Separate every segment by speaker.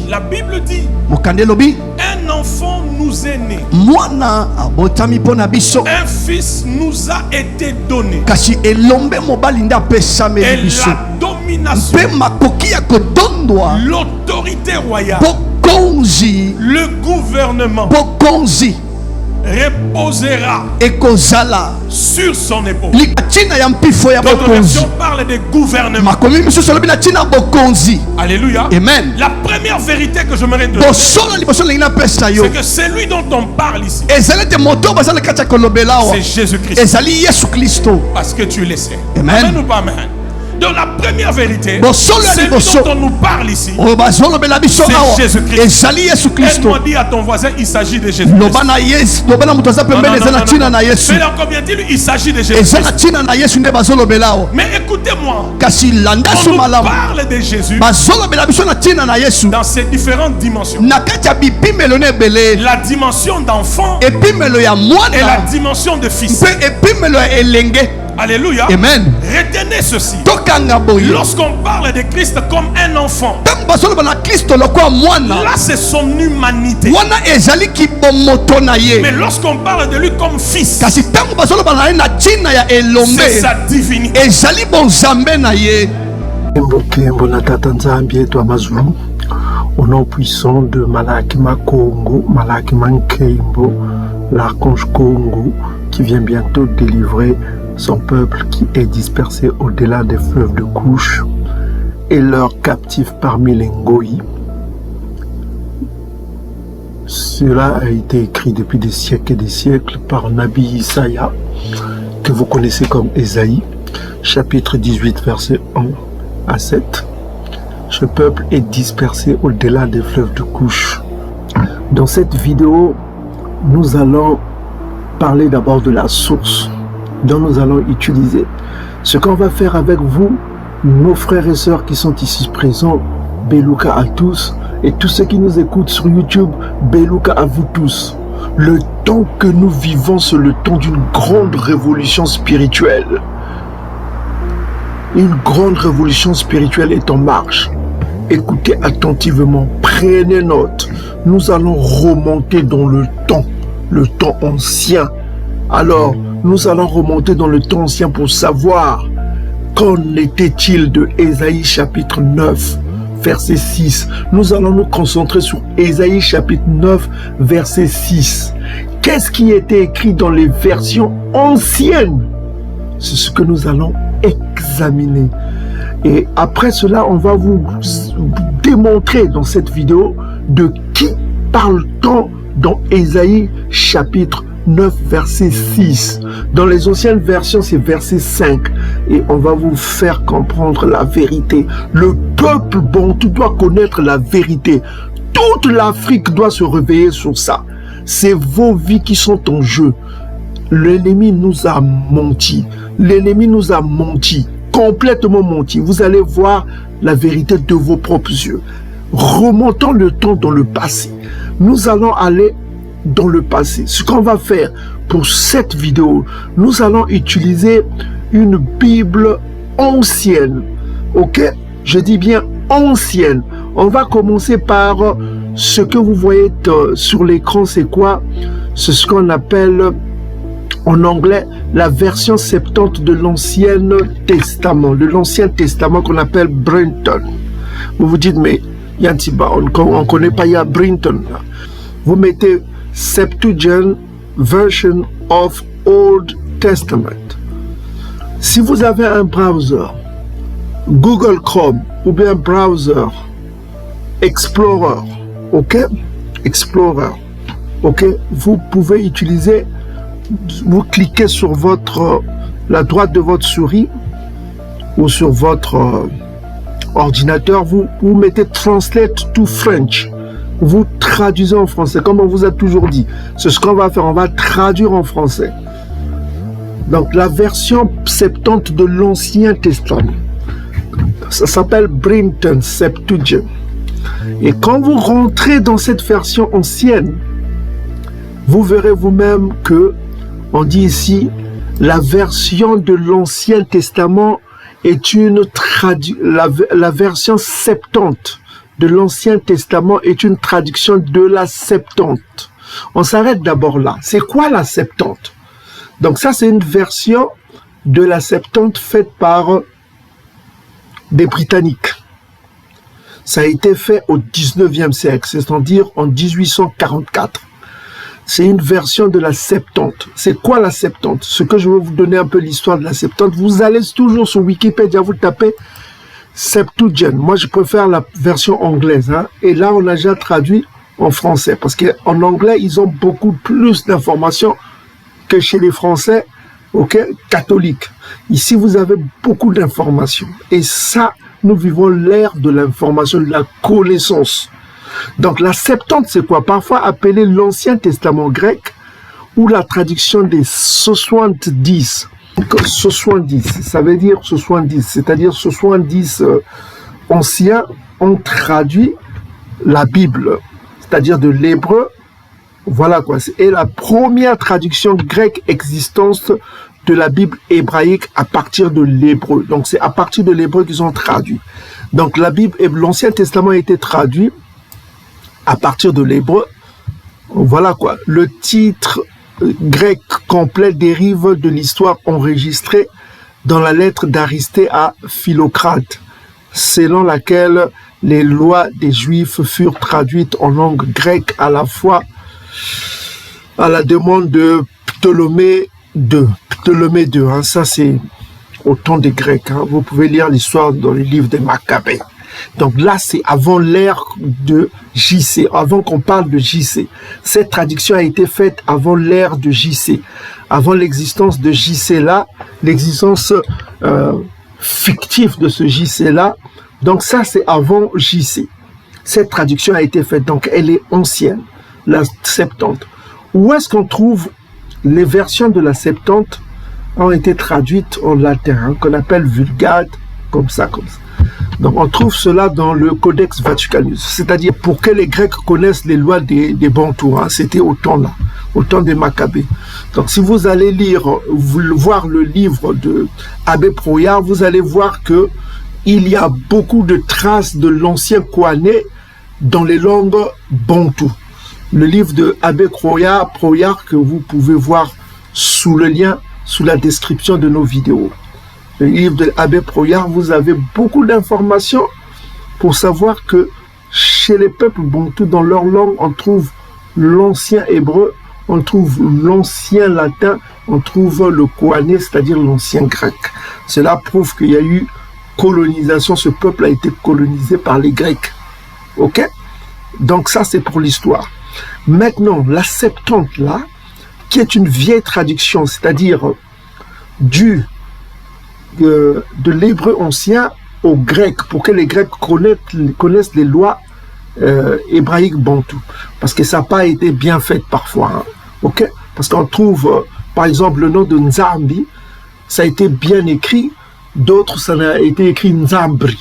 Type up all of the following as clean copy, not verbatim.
Speaker 1: La Bible dit, un enfant nous est né, un fils nous a été donné, et la domination, l'autorité royale, le gouvernement reposera sur son épaule. D'autres versions parlent de gouvernement. Alléluia.
Speaker 2: Amen.
Speaker 1: La première vérité que j'aimerais te dire, c'est que celui dont on parle ici, c'est Jésus-Christ. Parce que tu le sais.
Speaker 2: Amen.
Speaker 1: Amen ou pas amen? Donc la première vérité, celui dont on nous parle ici, c'est Jésus-Christ. Elle dit à ton voisin, il s'agit de Jésus-Christ. Fais-le encore bien, dis-lui, il s'agit de Jésus-Christ. Mais écoutez-moi, on nous parle de Jésus dans ses différentes dimensions. La dimension d'enfant et la dimension de fils. Alléluia.
Speaker 2: Amen.
Speaker 1: Retenez ceci. Lorsqu'on parle de Christ comme un enfant, là c'est son humanité. Mais lorsqu'on parle de lui comme fils, c'est sa divinité.
Speaker 3: Au nom puissant de Malakima Kongo, Malakima Nkembo, l'archange Kongo, qui vient bientôt délivrer son peuple qui est dispersé au-delà des fleuves de Couche et leurs captifs parmi les Ngoï. Cela a été écrit depuis des siècles et des siècles par Nabi Isaïa, que vous connaissez comme Ésaïe, chapitre 18, versets 1 à 7. Ce peuple est dispersé au-delà des fleuves de Couche. Dans cette vidéo, nous allons parler d'abord de la source dont nous allons utiliser. Ce qu'on va faire avec vous, nos frères et sœurs qui sont ici présents, Beluka à tous, et tous ceux qui nous écoutent sur YouTube, Beluka à vous tous. Le temps que nous vivons, c'est le temps d'une grande révolution spirituelle. Une grande révolution spirituelle est en marche. Écoutez attentivement, prenez note. Nous allons remonter dans le temps ancien. Alors, nous allons remonter dans le temps ancien pour savoir qu'en était-il de Ésaïe chapitre 9, verset 6. Nous allons nous concentrer sur Ésaïe chapitre 9, verset 6. Qu'est-ce qui était écrit dans les versions anciennes? C'est ce que nous allons examiner. Et après cela, on va vous démontrer dans cette vidéo de qui parle-t-on dans Ésaïe chapitre 9, verset 6. Dans les anciennes versions, c'est verset 5. Et on va vous faire comprendre la vérité. Le peuple bantou doit connaître la vérité. Toute l'Afrique doit se réveiller sur ça. C'est vos vies qui sont en jeu. L'ennemi nous a menti. L'ennemi nous a menti. Complètement menti. Vous allez voir la vérité de vos propres yeux. Remontons le temps dans le passé. Nous allons aller dans le passé. Ce qu'on va faire pour cette vidéo, nous allons utiliser une Bible ancienne. Ok? Je dis bien ancienne. On va commencer par ce que vous voyez sur l'écran. C'est quoi? C'est ce qu'on appelle en anglais la version 70 de l'Ancien Testament. De l'Ancien Testament qu'on appelle Brenton. Vous vous dites, mais Yantiba, on ne connaît pas ya Brenton. Vous mettez Septuagint Version of Old Testament. Si vous avez un browser Google Chrome ou bien browser Explorer, ok, Explorer, ok, vous pouvez utiliser, vous cliquez sur la droite de votre souris ou sur votre ordinateur, vous mettez Translate to French. Vous traduisez en français, comme on vous a toujours dit. C'est ce qu'on va faire, on va traduire en français. Donc la version 70 de l'Ancien Testament, ça s'appelle Brenton Septuagint. Et quand vous rentrez dans cette version ancienne, vous verrez vous-même que, on dit ici, la version de l'Ancien Testament est la version 70 de l'Ancien Testament est une traduction de la Septante. On s'arrête d'abord là. C'est quoi la Septante? Donc ça, c'est une version de la Septante faite par des Britanniques. Ça a été fait au 19e siècle, c'est-à-dire en 1844. C'est une version de la Septante. C'est quoi la Septante? Ce que je vais vous donner un peu l'histoire de la Septante. Vous allez toujours sur Wikipédia, vous tapez Septuagint. Moi, je préfère la version anglaise. Hein. Et là, on a déjà traduit en français. Parce qu'en anglais, ils ont beaucoup plus d'informations que chez les Français catholiques. Ici, vous avez beaucoup d'informations. Et ça, nous vivons l'ère de l'information, de la connaissance. Donc la Septante, c'est quoi? Parfois appelé l'Ancien Testament grec ou la traduction des 70. 70, ça veut dire 70, c'est-à-dire 70 anciens ont traduit la Bible, c'est-à-dire de l'hébreu. Voilà quoi. Et la première traduction grecque existante de la Bible hébraïque à partir de l'hébreu. Donc c'est à partir de l'hébreu qu'ils ont traduit. Donc la Bible, l'Ancien Testament a été traduit à partir de l'hébreu. Voilà quoi. Le titre grec complet dérive de l'histoire enregistrée dans la lettre d'Aristée à Philocrate, selon laquelle les lois des Juifs furent traduites en langue grecque à la fois à la demande de Ptolémée II. Ptolémée II, hein, ça c'est au temps des Grecs. Hein. Vous pouvez lire l'histoire dans les livres des Maccabées. Donc là, c'est avant l'ère de JC, avant qu'on parle de JC. Cette traduction a été faite avant l'ère de JC, avant l'existence de JC là, l'existence fictive de ce JC là. Donc ça, c'est avant JC. Cette traduction a été faite, donc elle est ancienne, la Septante. Où est-ce qu'on trouve les versions de la Septante ont été traduites en latin, hein, qu'on appelle Vulgate, comme ça. Donc on trouve cela dans le Codex Vaticanus, c'est-à-dire pour que les Grecs connaissent les lois des Bantous, hein, c'était au temps là, au temps des Maccabées. Donc si vous allez voir le livre de Abbé Proyard, vous allez voir que il y a beaucoup de traces de l'ancien Kohané dans les langues Bantous. Le livre de Abbé Proyard que vous pouvez voir sous le lien, sous la description de nos vidéos. Le livre de Abbé Proyard, vous avez beaucoup d'informations pour savoir que chez les peuples bantous, dans leur langue, on trouve l'ancien hébreu, on trouve l'ancien latin, on trouve le kohané, c'est-à-dire l'ancien grec. Cela prouve qu'il y a eu colonisation, ce peuple a été colonisé par les Grecs. Ok? Donc ça, c'est pour l'histoire. Maintenant, la Septante, là, qui est une vieille traduction, c'est-à-dire de l'hébreu ancien au grec, pour que les Grecs connaissent les lois hébraïques bantoues. Parce que ça n'a pas été bien fait parfois. Hein, okay? Parce qu'on trouve, par exemple, le nom de Nzambi, ça a été bien écrit, d'autres, ça a été écrit Nzambri.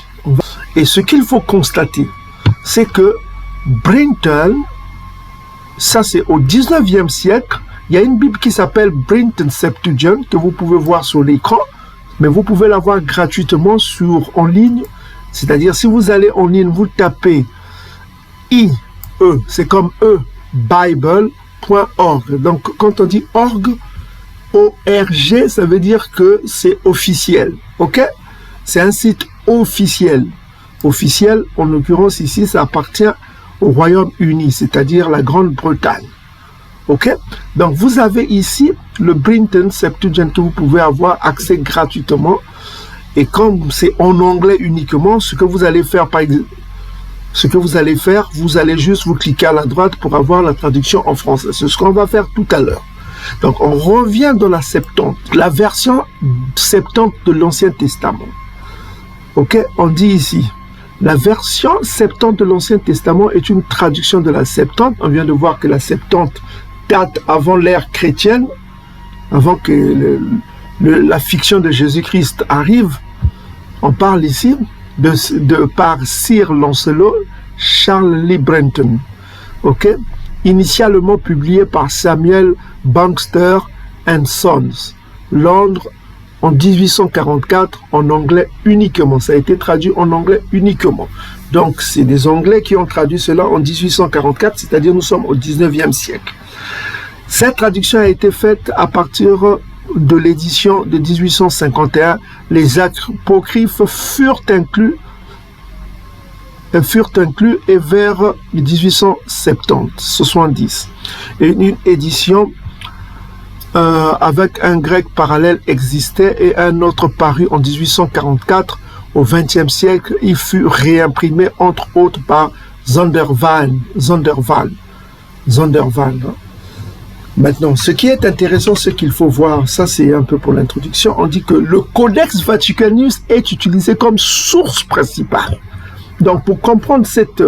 Speaker 3: Et ce qu'il faut constater, c'est que Brinton, ça c'est au 19e siècle, il y a une Bible qui s'appelle Brinton Septuagint, que vous pouvez voir sur l'écran, mais vous pouvez la voir gratuitement en ligne. C'est-à-dire, si vous allez en ligne, vous tapez c'est comme bible.org. Donc, quand on dit org, O-R-G, ça veut dire que c'est officiel. Ok? C'est un site officiel. Officiel, en l'occurrence ici, ça appartient au Royaume-Uni, c'est-à-dire la Grande-Bretagne. Ok? Donc, vous avez ici le Brinton Septuagint que vous pouvez avoir accès gratuitement. Et comme c'est en anglais uniquement, ce que vous allez faire, vous allez juste vous cliquer à la droite pour avoir la traduction en français. C'est ce qu'on va faire tout à l'heure. Donc, on revient dans la Septante, la version Septante de l'Ancien Testament. Ok? On dit ici, la version Septante de l'Ancien Testament est une traduction de la Septante. On vient de voir que la Septante date avant l'ère chrétienne, avant que la fiction de Jésus-Christ arrive. On parle ici par Sir Lancelot Charles Lee Brenton, ok, initialement publié par Samuel Bankster and Sons, Londres, en 1844, en anglais uniquement. Ça a été traduit en anglais uniquement. Donc, c'est des Anglais qui ont traduit cela en 1844, c'est-à-dire nous sommes au 19e siècle. Cette traduction a été faite à partir de l'édition de 1851. Les apocryphes furent inclus et vers 1870. Et une édition avec un grec parallèle existait et un autre paru en 1844. Au XXe siècle, il fut réimprimé entre autres par Zondervan. Maintenant, ce qui est intéressant, ce qu'il faut voir, ça c'est un peu pour l'introduction, on dit que le Codex Vaticanus est utilisé comme source principale. Donc, pour comprendre cette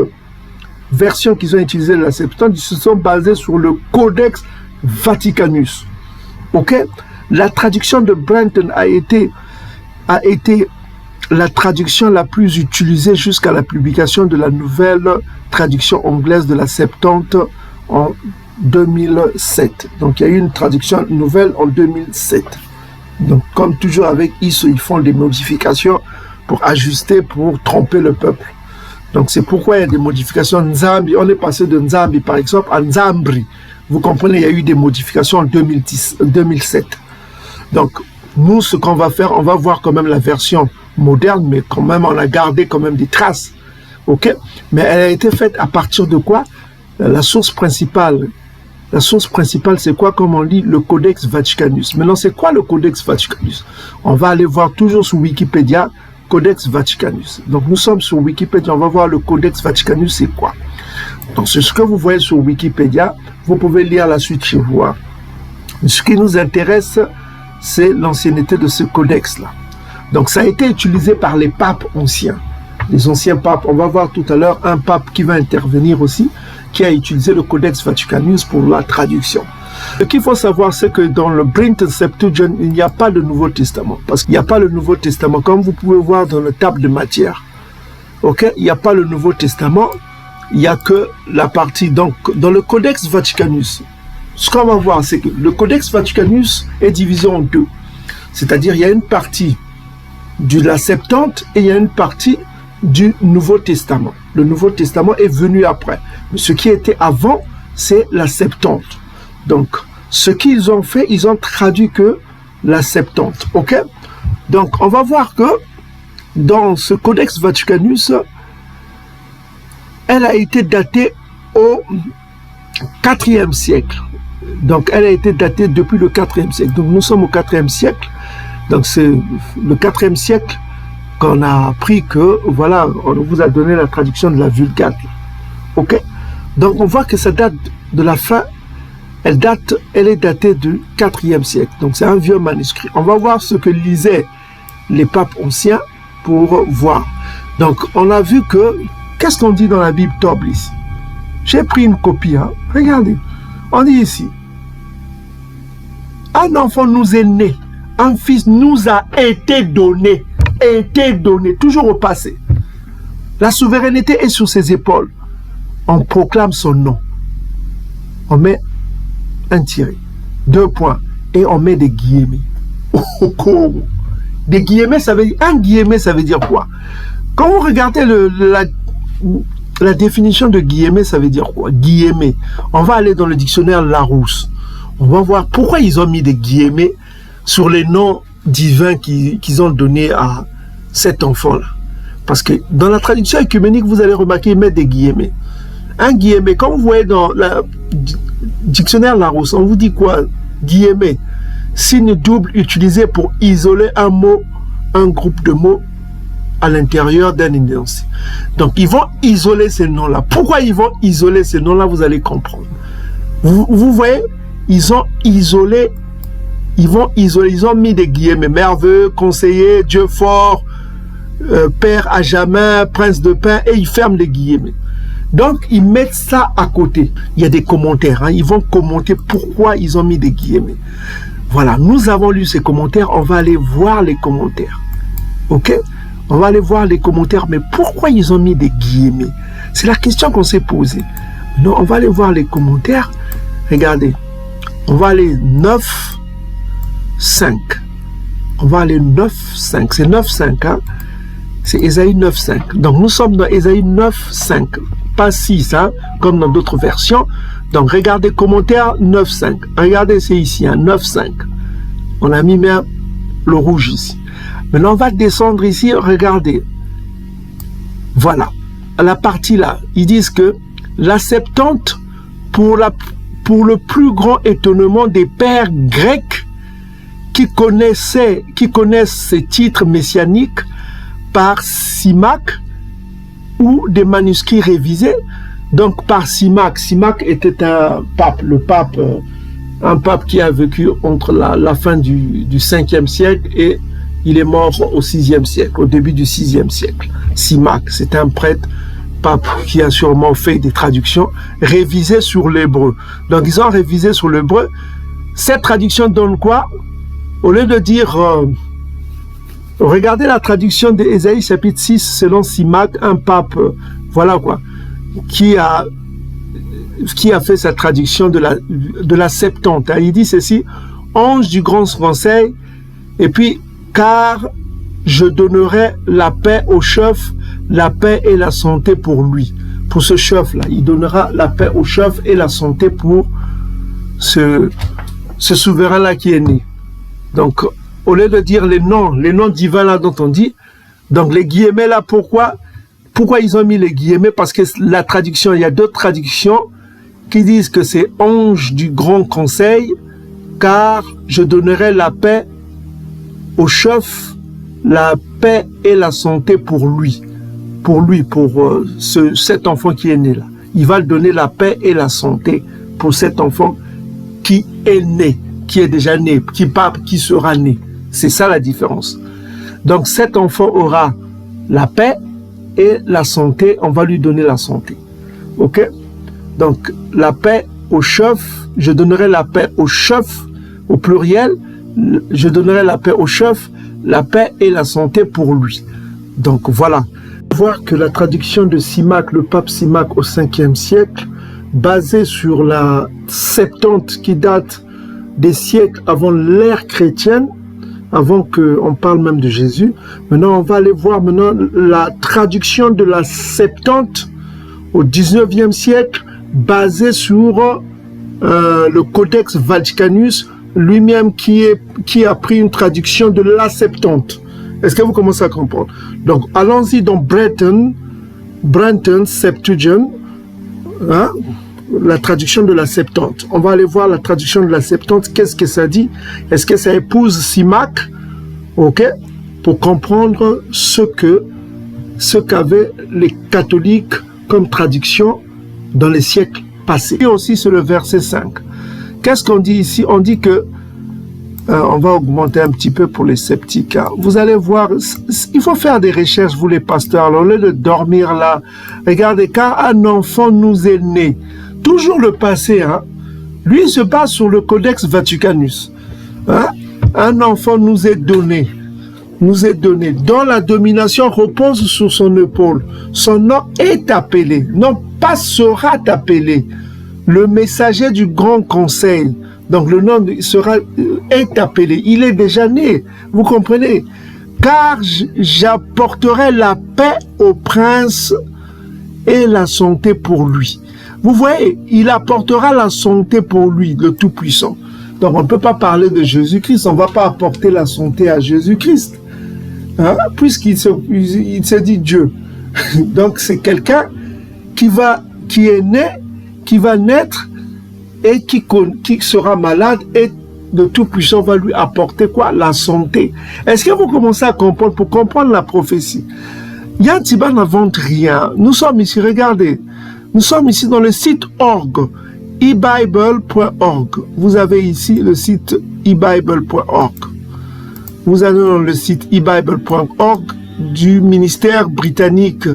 Speaker 3: version qu'ils ont utilisée de la Septante, ils se sont basés sur le Codex Vaticanus. Ok? La traduction de Brenton a été la traduction la plus utilisée jusqu'à la publication de la nouvelle traduction anglaise de la Septante en 2007. Donc, il y a eu une traduction nouvelle en 2007. Donc, comme toujours avec ISO, ils font des modifications pour ajuster, pour tromper le peuple. Donc, c'est pourquoi il y a des modifications. Nzambi, on est passé de Nzambi, par exemple, à Nzambri. Vous comprenez, il y a eu des modifications en 2007. Donc, nous, ce qu'on va faire, on va voir quand même la version moderne, mais quand même, on a gardé quand même des traces. OK? Mais elle a été faite à partir de quoi? La source principale, c'est quoi? Comme on lit, le Codex Vaticanus. Maintenant, c'est quoi le Codex Vaticanus? On va aller voir toujours sur Wikipédia, Codex Vaticanus. Donc, nous sommes sur Wikipédia, on va voir le Codex Vaticanus, c'est quoi? Donc, c'est ce que vous voyez sur Wikipédia. Vous pouvez lire la suite chez vous. Hein. Ce qui nous intéresse, c'est l'ancienneté de ce codex-là. Donc, ça a été utilisé par les papes anciens. Les anciens papes, on va voir tout à l'heure un pape qui va intervenir aussi, qui a utilisé le Codex Vaticanus pour la traduction. Ce qu'il faut savoir, c'est que dans le Brenton Septuagint, il n'y a pas de Nouveau Testament. Parce qu'il n'y a pas le Nouveau Testament, comme vous pouvez voir dans le table de matière. Ok, il n'y a pas le Nouveau Testament, il n'y a que la partie. Donc, dans le Codex Vaticanus, ce qu'on va voir, c'est que le Codex Vaticanus est divisé en deux. C'est-à-dire, il y a une partie de la Septante et il y a une partie du Nouveau Testament. Le Nouveau Testament est venu après. Mais ce qui était avant, c'est la Septante. Donc, ce qu'ils ont fait, ils ont traduit que la Septante. OK? Donc, on va voir que dans ce Codex Vaticanus, elle a été datée au IVe siècle. Donc, elle a été datée depuis le IVe siècle. Donc, nous sommes au IVe siècle. Donc, c'est le IVe siècle qu'on a appris que, voilà, on vous a donné la traduction de la Vulgate. OK? Donc, on voit que ça date de la fin, elle est datée du IVe siècle. Donc, c'est un vieux manuscrit. On va voir ce que lisaient les papes anciens pour voir. Donc, on a vu que, qu'est-ce qu'on dit dans la Bible Toblis? J'ai pris une copie, hein. Regardez. On dit ici, un enfant nous est né, un fils nous a été donné, toujours au passé. La souveraineté est sur ses épaules. On proclame son nom. On met un tiré, 2 points, et on met des guillemets. Des guillemets, ça veut dire, un guillemet, ça veut dire quoi? Quand vous regardez la définition de guillemets, ça veut dire quoi? Guillemets. On va aller dans le dictionnaire Larousse. On va voir pourquoi ils ont mis des guillemets sur les noms divins qu'ils ont donnés à cet enfant-là. Parce que dans la traduction œcuménique, vous allez remarquer, ils mettent des guillemets. Un guillemet, comme vous voyez dans le dictionnaire Larousse, on vous dit quoi? Guillemet. Signe double utilisé pour isoler un mot, un groupe de mots à l'intérieur d'un énoncé. Donc, ils vont isoler ces noms-là. Pourquoi ils vont isoler ces noms-là? Vous allez comprendre. Vous voyez, ils ont isolé, ils ont mis des guillemets. Merveilleux, conseiller, Dieu fort, Père à jamais, prince de pain, et ils ferment les guillemets. Donc, ils mettent ça à côté. Il y a des commentaires. Hein. Ils vont commenter pourquoi ils ont mis des guillemets. Voilà, nous avons lu ces commentaires. On va aller voir les commentaires. OK? On va aller voir les commentaires. Mais pourquoi ils ont mis des guillemets? C'est la question qu'on s'est posée. Non, on va aller voir les commentaires. Regardez. On va aller 9, 5. On va aller 9, 5. C'est 9, 5. Hein? C'est Ésaïe 9.5. Donc nous sommes dans Ésaïe 9.5. Pas 6, hein, comme dans d'autres versions. Donc regardez commentaire 9.5. Regardez, c'est ici, hein, 9.5. On a mis même le rouge ici. Maintenant on va descendre ici, regardez. Voilà. À la partie là, ils disent que la Septante, pour le plus grand étonnement des pères grecs qui connaissent ces titres messianiques par Simac ou des manuscrits révisés. Donc par Simac, Simac était un pape, un pape qui a vécu entre la fin du 5e siècle et il est mort au 6e siècle, au début du 6e siècle. Simac, c'est un prêtre pape qui a sûrement fait des traductions révisées sur l'hébreu. Donc ils ont révisé sur l'hébreu. Cette traduction donne quoi? Au lieu de dire, regardez la traduction d'Ésaïe chapitre 6 selon Simac, un pape, voilà quoi, qui a fait sa traduction de la Septante. Il dit ceci, ange du grand conseil, et puis, car je donnerai la paix au chef, la paix et la santé pour lui. Pour ce chef-là, il donnera la paix au chef et la santé pour ce souverain-là qui est né. Donc, au lieu de dire les noms divins là dont on dit, donc les guillemets là, pourquoi ils ont mis les guillemets? Parce que la traduction, il y a d'autres traductions qui disent que c'est ange du grand conseil, car je donnerai la paix au chef, la paix et la santé pour lui, pour cet enfant qui est né là. Il va donner la paix et la santé pour cet enfant qui est né, qui est déjà né, qui sera né. C'est ça la différence. Donc cet enfant aura la paix et la santé, on va lui donner la santé. Ok? Donc la paix au chef, je donnerai la paix au chef, au pluriel, je donnerai la paix au chef, la paix et la santé pour lui. Donc voilà. Voir que la traduction de Simac, le pape Simac au 5e siècle, basée sur la Septante qui date des siècles avant l'ère chrétienne, avant qu'on parle même de Jésus. Maintenant, on va aller voir maintenant la traduction de la Septante au 19e siècle, basée sur le Codex Vaticanus, lui-même qui a pris une traduction de la Septante. Est-ce que vous commencez à comprendre? Donc, allons-y dans Brenton Septuagint, hein, la traduction de la Septante. On va aller voir la traduction de la Septante. Qu'est-ce que ça dit? Est-ce que ça épouse Simac? Ok? Pour comprendre ce qu'avaient les catholiques comme traduction dans les siècles passés. Et aussi sur le verset 5. Qu'est-ce qu'on dit ici? On dit que on va augmenter un petit peu pour les sceptiques. Hein. Vous allez voir, il faut faire des recherches, vous les pasteurs. Alors, au lieu de dormir là, regardez, car un enfant nous est né. Toujours le passé, hein. Lui, il se base sur le Codex Vaticanus. Hein. Un enfant nous est donné. Nous est donné. Dont la domination repose sur son épaule. Son nom est appelé. Non pas sera appelé. Le messager du grand conseil. Donc le nom est appelé. Il est déjà né. Vous comprenez? Car j'apporterai la paix au prince et la santé pour lui. Vous voyez, il apportera la santé pour lui, le Tout-Puissant. Donc on ne peut pas parler de Jésus-Christ. On ne va pas apporter la santé à Jésus-Christ. Hein? Puisqu'il se dit Dieu. Donc c'est quelqu'un qui est né, qui va naître, et qui sera malade, et le Tout-Puissant va lui apporter quoi? La santé. Est-ce que vous commencez à comprendre? Pour comprendre la prophétie, Yann Tiba n'invente rien. Nous sommes ici, regardez, nous sommes ici dans le site org, ebible.org. Vous avez ici le site ebible.org. Vous allez dans le site ebible.org du ministère britannique.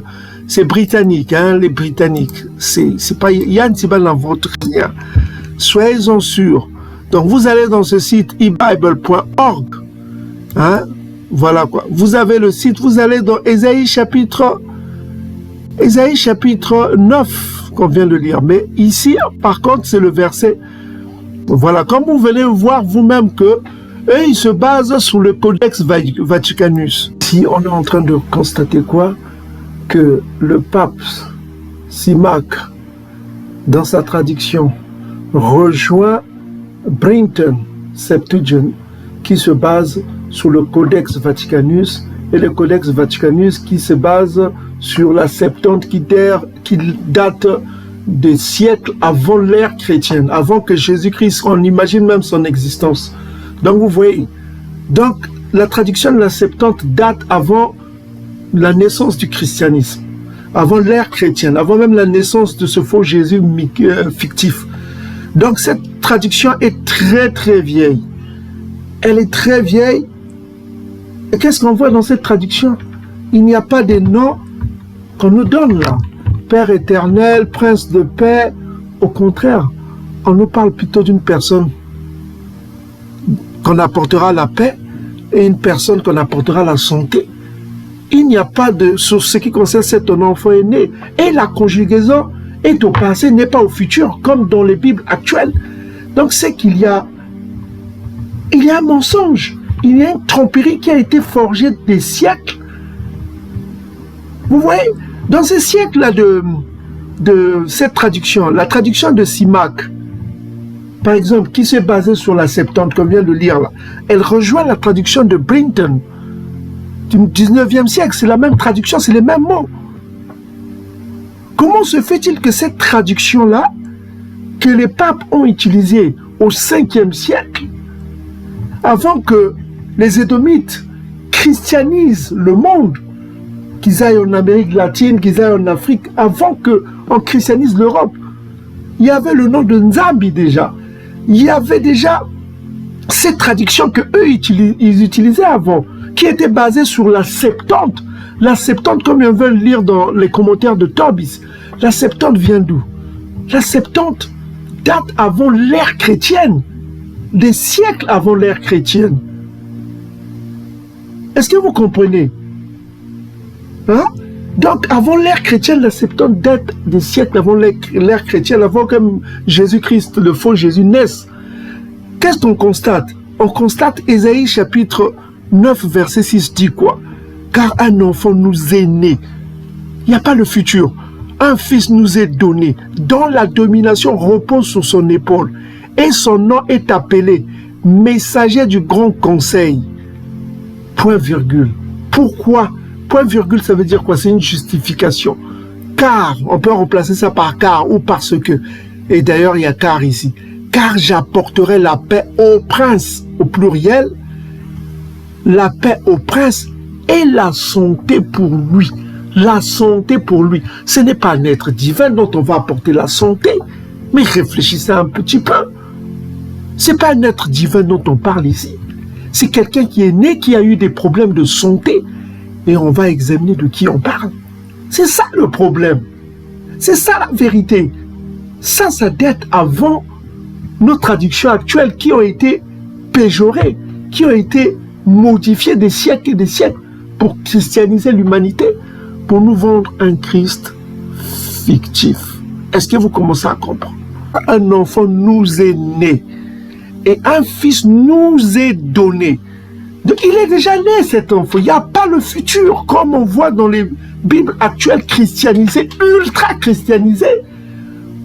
Speaker 3: C'est britannique, hein, les Britanniques. C'est pas, Yann Tiba n'invente rien. Soyez-en sûrs. Donc, vous allez dans ce site ebible.org. Hein? Voilà quoi. Vous avez le site, vous allez dans Ésaïe chapitre 9 qu'on vient de lire. Mais ici, par contre, c'est le verset. Voilà. Comme vous venez voir vous-même que eux, ils se basent sur le Codex Vaticanus. Ici, on est en train de constater quoi? Que le pape Simak, dans sa traduction, rejoint Brinton Septuagint, qui se base sur le Codex Vaticanus, et le Codex Vaticanus qui se base sur la Septante qui date des siècles avant l'ère chrétienne, avant que Jésus-Christ, on imagine même son existence. Donc vous voyez, donc la traduction de la Septante date avant la naissance du christianisme, avant l'ère chrétienne, avant même la naissance de ce faux Jésus fictif. Donc cette traduction est très très vieille. Elle est très vieille. Et qu'est-ce qu'on voit dans cette traduction? Il n'y a pas des noms qu'on nous donne là. Père éternel, prince de paix. Au contraire, on nous parle plutôt d'une personne qu'on apportera la paix et une personne qu'on apportera la santé. Il n'y a pas de, sur ce qui concerne cet enfant est né. Et la conjugaison est au passé, n'est pas au futur, comme dans les Bibles actuelles. Donc c'est qu'il y a un mensonge, il y a une tromperie qui a été forgée des siècles. Vous voyez, dans ces siècles-là de cette traduction, la traduction de Simak, par exemple, qui s'est basée sur la Septante, qu'on vient de lire là, elle rejoint la traduction de Brinton du 19e siècle, c'est la même traduction, c'est les mêmes mots. Comment se fait-il que cette traduction-là, que les papes ont utilisée au 5e siècle, avant que les Édomites christianisent le monde, qu'ils aillent en Amérique latine, qu'ils aillent en Afrique, avant qu'on christianise l'Europe, il y avait le nom de Nzambi déjà. Il y avait déjà cette traduction qu'eux ils utilisaient avant, qui était basée sur la Septante. La Septante, comme on veut le lire dans les commentaires de Tobis, la Septante vient d'où? La Septante date avant l'ère chrétienne, des siècles avant l'ère chrétienne. Est-ce que vous comprenez? Hein? Donc, avant l'ère chrétienne, la Septante date des siècles avant l'ère chrétienne, avant que Jésus-Christ, le faux Jésus, naisse. Qu'est-ce qu'on constate? On constate Ésaïe chapitre 9, verset 6 dit quoi? Car un enfant nous est né. Il n'y a pas le futur. Un fils nous est donné, dont la domination repose sur son épaule. Et son nom est appelé messager du grand conseil. Point virgule. Pourquoi? Point virgule, ça veut dire quoi? C'est une justification. Car, on peut remplacer ça par car ou parce que. Et d'ailleurs, il y a car ici. Car j'apporterai la paix au prince, au pluriel, la paix au prince et la santé pour lui. La santé pour lui. Ce n'est pas un être divin dont on va apporter la santé. Mais réfléchissez un petit peu. Ce n'est pas un être divin dont on parle ici. C'est quelqu'un qui est né, qui a eu des problèmes de santé. Et on va examiner de qui on parle. C'est ça le problème. C'est ça la vérité. Ça date avant nos traductions actuelles qui ont été péjorées, qui ont été modifiées des siècles et des siècles pour christianiser l'humanité, pour nous vendre un Christ fictif. Est-ce que vous commencez à comprendre? Un enfant nous est né et un fils nous est donné. Donc il est déjà né cet enfant, il n'y a pas le futur comme on voit dans les Bibles actuelles christianisées, ultra christianisées,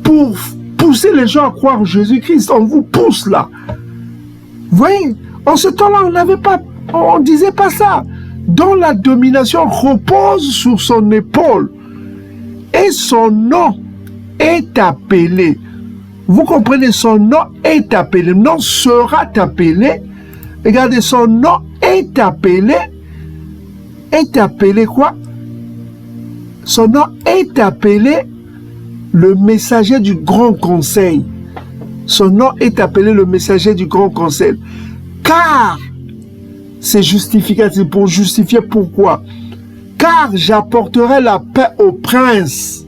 Speaker 3: pour pousser les gens à croire en Jésus-Christ. On vous pousse là. Vous voyez, en ce temps-là, on ne disait pas ça. Dont la domination repose sur son épaule et son nom est appelé. Vous comprenez, son nom est appelé, le nom sera appelé. Regardez, son nom est appelé quoi? Son nom est appelé le messager du grand conseil. Son nom est appelé le messager du grand conseil. Car, c'est justificatif, pour justifier pourquoi? Car j'apporterai la paix au prince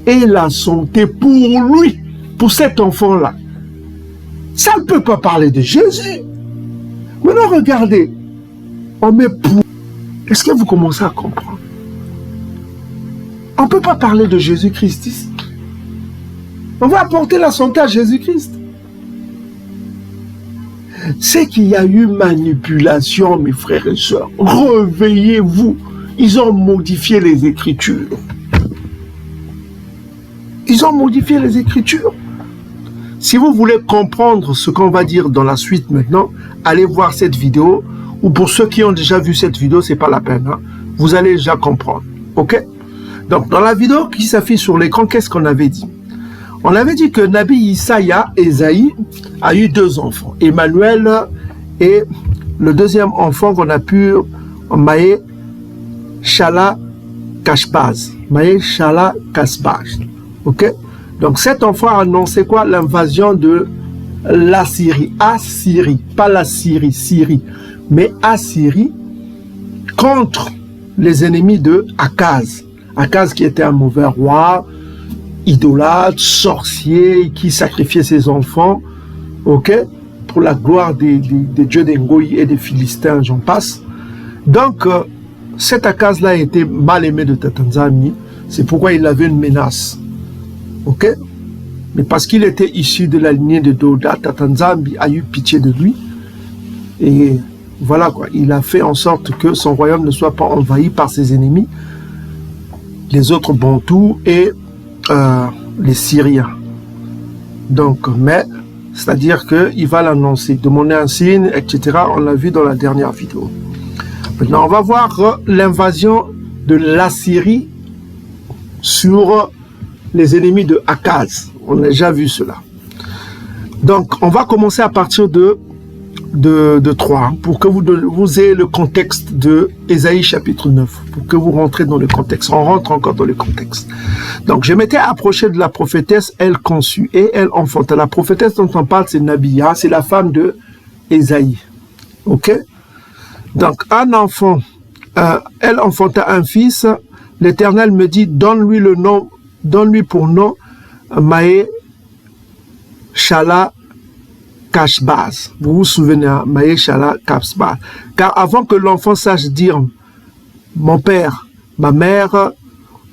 Speaker 3: et la santé pour lui, pour cet enfant-là. Ça ne peut pas parler de Jésus. Maintenant, regardez, on met pour. Est-ce que vous commencez à comprendre? On ne peut pas parler de Jésus-Christ ici. On va apporter la santé à Jésus-Christ. C'est qu'il y a eu manipulation, mes frères et sœurs. Réveillez-vous. Ils ont modifié les Écritures. Ils ont modifié les Écritures. Si vous voulez comprendre ce qu'on va dire dans la suite maintenant, allez voir cette vidéo. Ou pour ceux qui ont déjà vu cette vidéo, c'est pas la peine. Hein. Vous allez déjà comprendre. Ok? Donc, dans la vidéo qui s'affiche sur l'écran, qu'est-ce qu'on avait dit? On avait dit que Nabi Isaïa, Esaïe, a eu 2 enfants. Emmanuel et le deuxième enfant qu'on a pu, Maé Shala Kashbaz. Maé Shala Kashbaz. Ok? Donc cet enfant a annoncé quoi? L'invasion de l'Assyrie. Assyrie, pas la Syrie, Syrie, mais Assyrie contre les ennemis de Akaz. Akaz qui était un mauvais roi, idolâtre, sorcier, qui sacrifiait ses enfants, ok, pour la gloire des dieux d'Engoï et des Philistins, j'en passe. Donc, cet Akaz-là a été mal aimé de Tatanzami, c'est pourquoi il avait une menace, ok. Mais parce qu'il était issu de la lignée de Doda, Tatanzami a eu pitié de lui, et voilà quoi, il a fait en sorte que son royaume ne soit pas envahi par ses ennemis, les autres Bantous et les Syriens. Donc, mais, c'est-à-dire qu'il va l'annoncer, demander un signe, etc. On l'a vu dans la dernière vidéo. Maintenant, on va voir l'invasion de l'Assyrie sur les ennemis de Akaz. On a déjà vu cela. Donc, on va commencer à partir de 3, hein, pour que vous ayez le contexte de Ésaïe chapitre 9, pour que vous rentrez dans le contexte. On rentre encore dans le contexte. Donc, je m'étais approché de la prophétesse, elle conçut et elle enfanta. La prophétesse dont on parle, c'est Nabia, c'est la femme de Ésaïe. Ok? Donc, un enfant, elle enfanta un fils. L'Éternel me dit, donne-lui le nom, donne-lui pour nom Maé Shala Kashbaz. Vous vous souvenez, hein? Maé Shala Kashbaz. Car avant que l'enfant sache dire mon père, ma mère,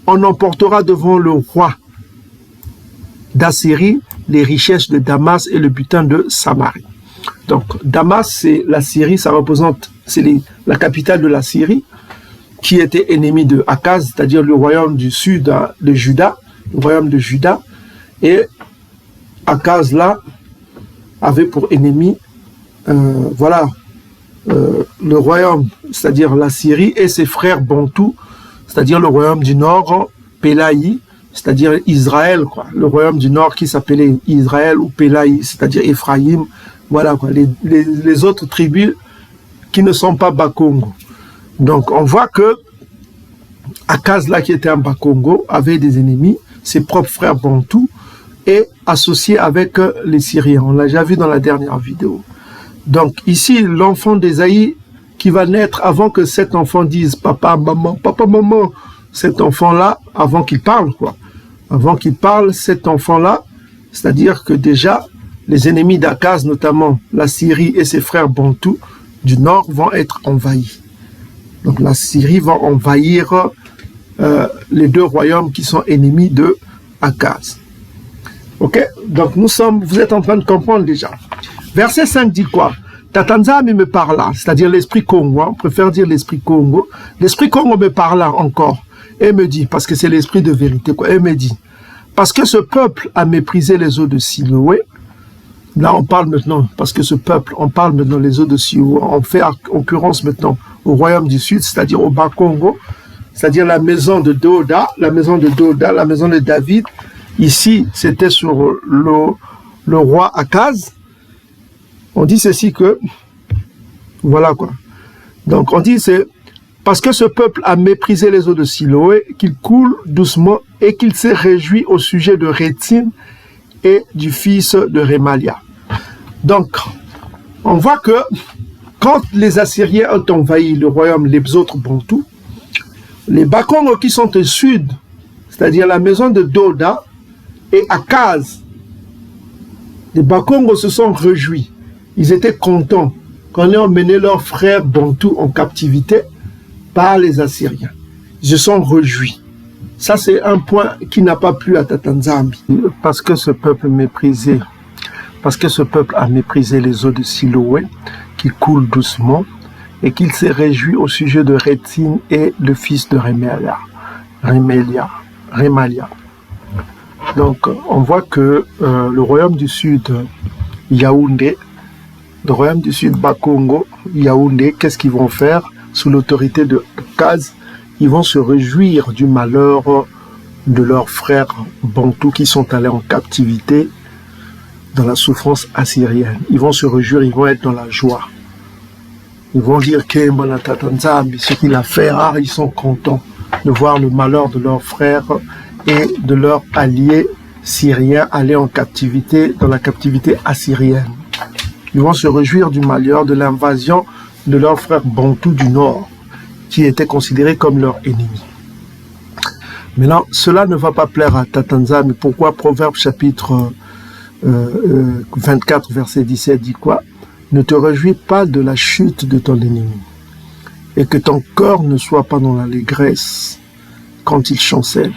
Speaker 3: on emportera devant le roi d'Assyrie les richesses de Damas et le butin de Samarie. Donc, Damas, c'est la Syrie, ça représente, c'est la capitale de la Syrie, qui était ennemi de Akaz, c'est-à-dire le royaume du sud de Juda, le royaume de Juda. Et Akaz, là, avait pour ennemi, le royaume, c'est-à-dire la Syrie, et ses frères Bantous, c'est-à-dire le royaume du nord, Pélaï, c'est-à-dire Israël, quoi. Le royaume du nord qui s'appelait Israël ou Pélaï, c'est-à-dire Éphraïm, voilà, quoi. Les autres tribus qui ne sont pas Bakongo. Donc on voit que Akaz, là, qui était un Bakongo, avait des ennemis, ses propres frères Bantous, et associé avec les Syriens. On l'a déjà vu dans la dernière vidéo. Donc ici, l'enfant d'Ésaïe qui va naître avant que cet enfant dise papa, maman, cet enfant-là, avant qu'il parle, quoi. Avant qu'il parle, cet enfant-là, c'est-à-dire que déjà, les ennemis d'Akaz, notamment la Syrie et ses frères Bantous du nord, vont être envahis. Donc la Syrie va envahir les 2 royaumes qui sont ennemis de Akaz. Ok, donc vous êtes en train de comprendre déjà. Verset 5 dit quoi? Tatanzami me parla, c'est-à-dire l'esprit Congo, hein, on préfère dire l'esprit Congo. L'esprit Congo me parla encore et me dit, parce que c'est l'esprit de vérité, quoi, et me dit, parce que ce peuple a méprisé les eaux de Siloé. Là on parle maintenant, parce que ce peuple, on parle maintenant des eaux de Siloé, on fait occurrence maintenant au royaume du sud, c'est-à-dire au Bas-Congo, c'est-à-dire la maison de Doda, la maison de David. Ici, c'était sur le roi Akaz. On dit ceci que, voilà quoi. Donc on dit c'est parce que ce peuple a méprisé les eaux de Siloé, qu'il coule doucement et qu'il s'est réjoui au sujet de Rétine et du fils de Rémalia. Donc, on voit que quand les Assyriens ont envahi le royaume, les autres Bantous, les Bakongos qui sont au sud, c'est-à-dire la maison de Doda, et Akaz, les Bakongos se sont réjouis. Ils étaient contents qu'on ait emmené leurs frères Bantous en captivité par les Assyriens. Ils se sont réjouis. Ça, c'est un point qui n'a pas plu à Tatanzami. Parce que ce peuple méprisait parce que ce peuple a méprisé les eaux de Siloé qui coulent doucement, et qu'il s'est réjoui au sujet de Rétine et le fils de Rémalia. Donc, on voit que le royaume du Sud, Yaoundé, le royaume du Sud, Bakongo, Yaoundé, qu'est-ce qu'ils vont faire sous l'autorité de Akaz? Ils vont se réjouir du malheur de leurs frères bantous qui sont allés en captivité dans la souffrance assyrienne. Ils vont se réjouir, ils vont être dans la joie. Ils vont dire que ce qu'il a fait, ils sont contents de voir le malheur de leurs frères et de leurs alliés syriens aller en captivité, dans la captivité assyrienne. Ils vont se réjouir du malheur de l'invasion de leurs frères bantous du Nord, qui étaient considérés comme leurs ennemis. Maintenant, cela ne va pas plaire à Tatanza, mais pourquoi Proverbe chapitre 24, verset 17 dit quoi? Ne te réjouis pas de la chute de ton ennemi, et que ton cœur ne soit pas dans l'allégresse quand il chancelle.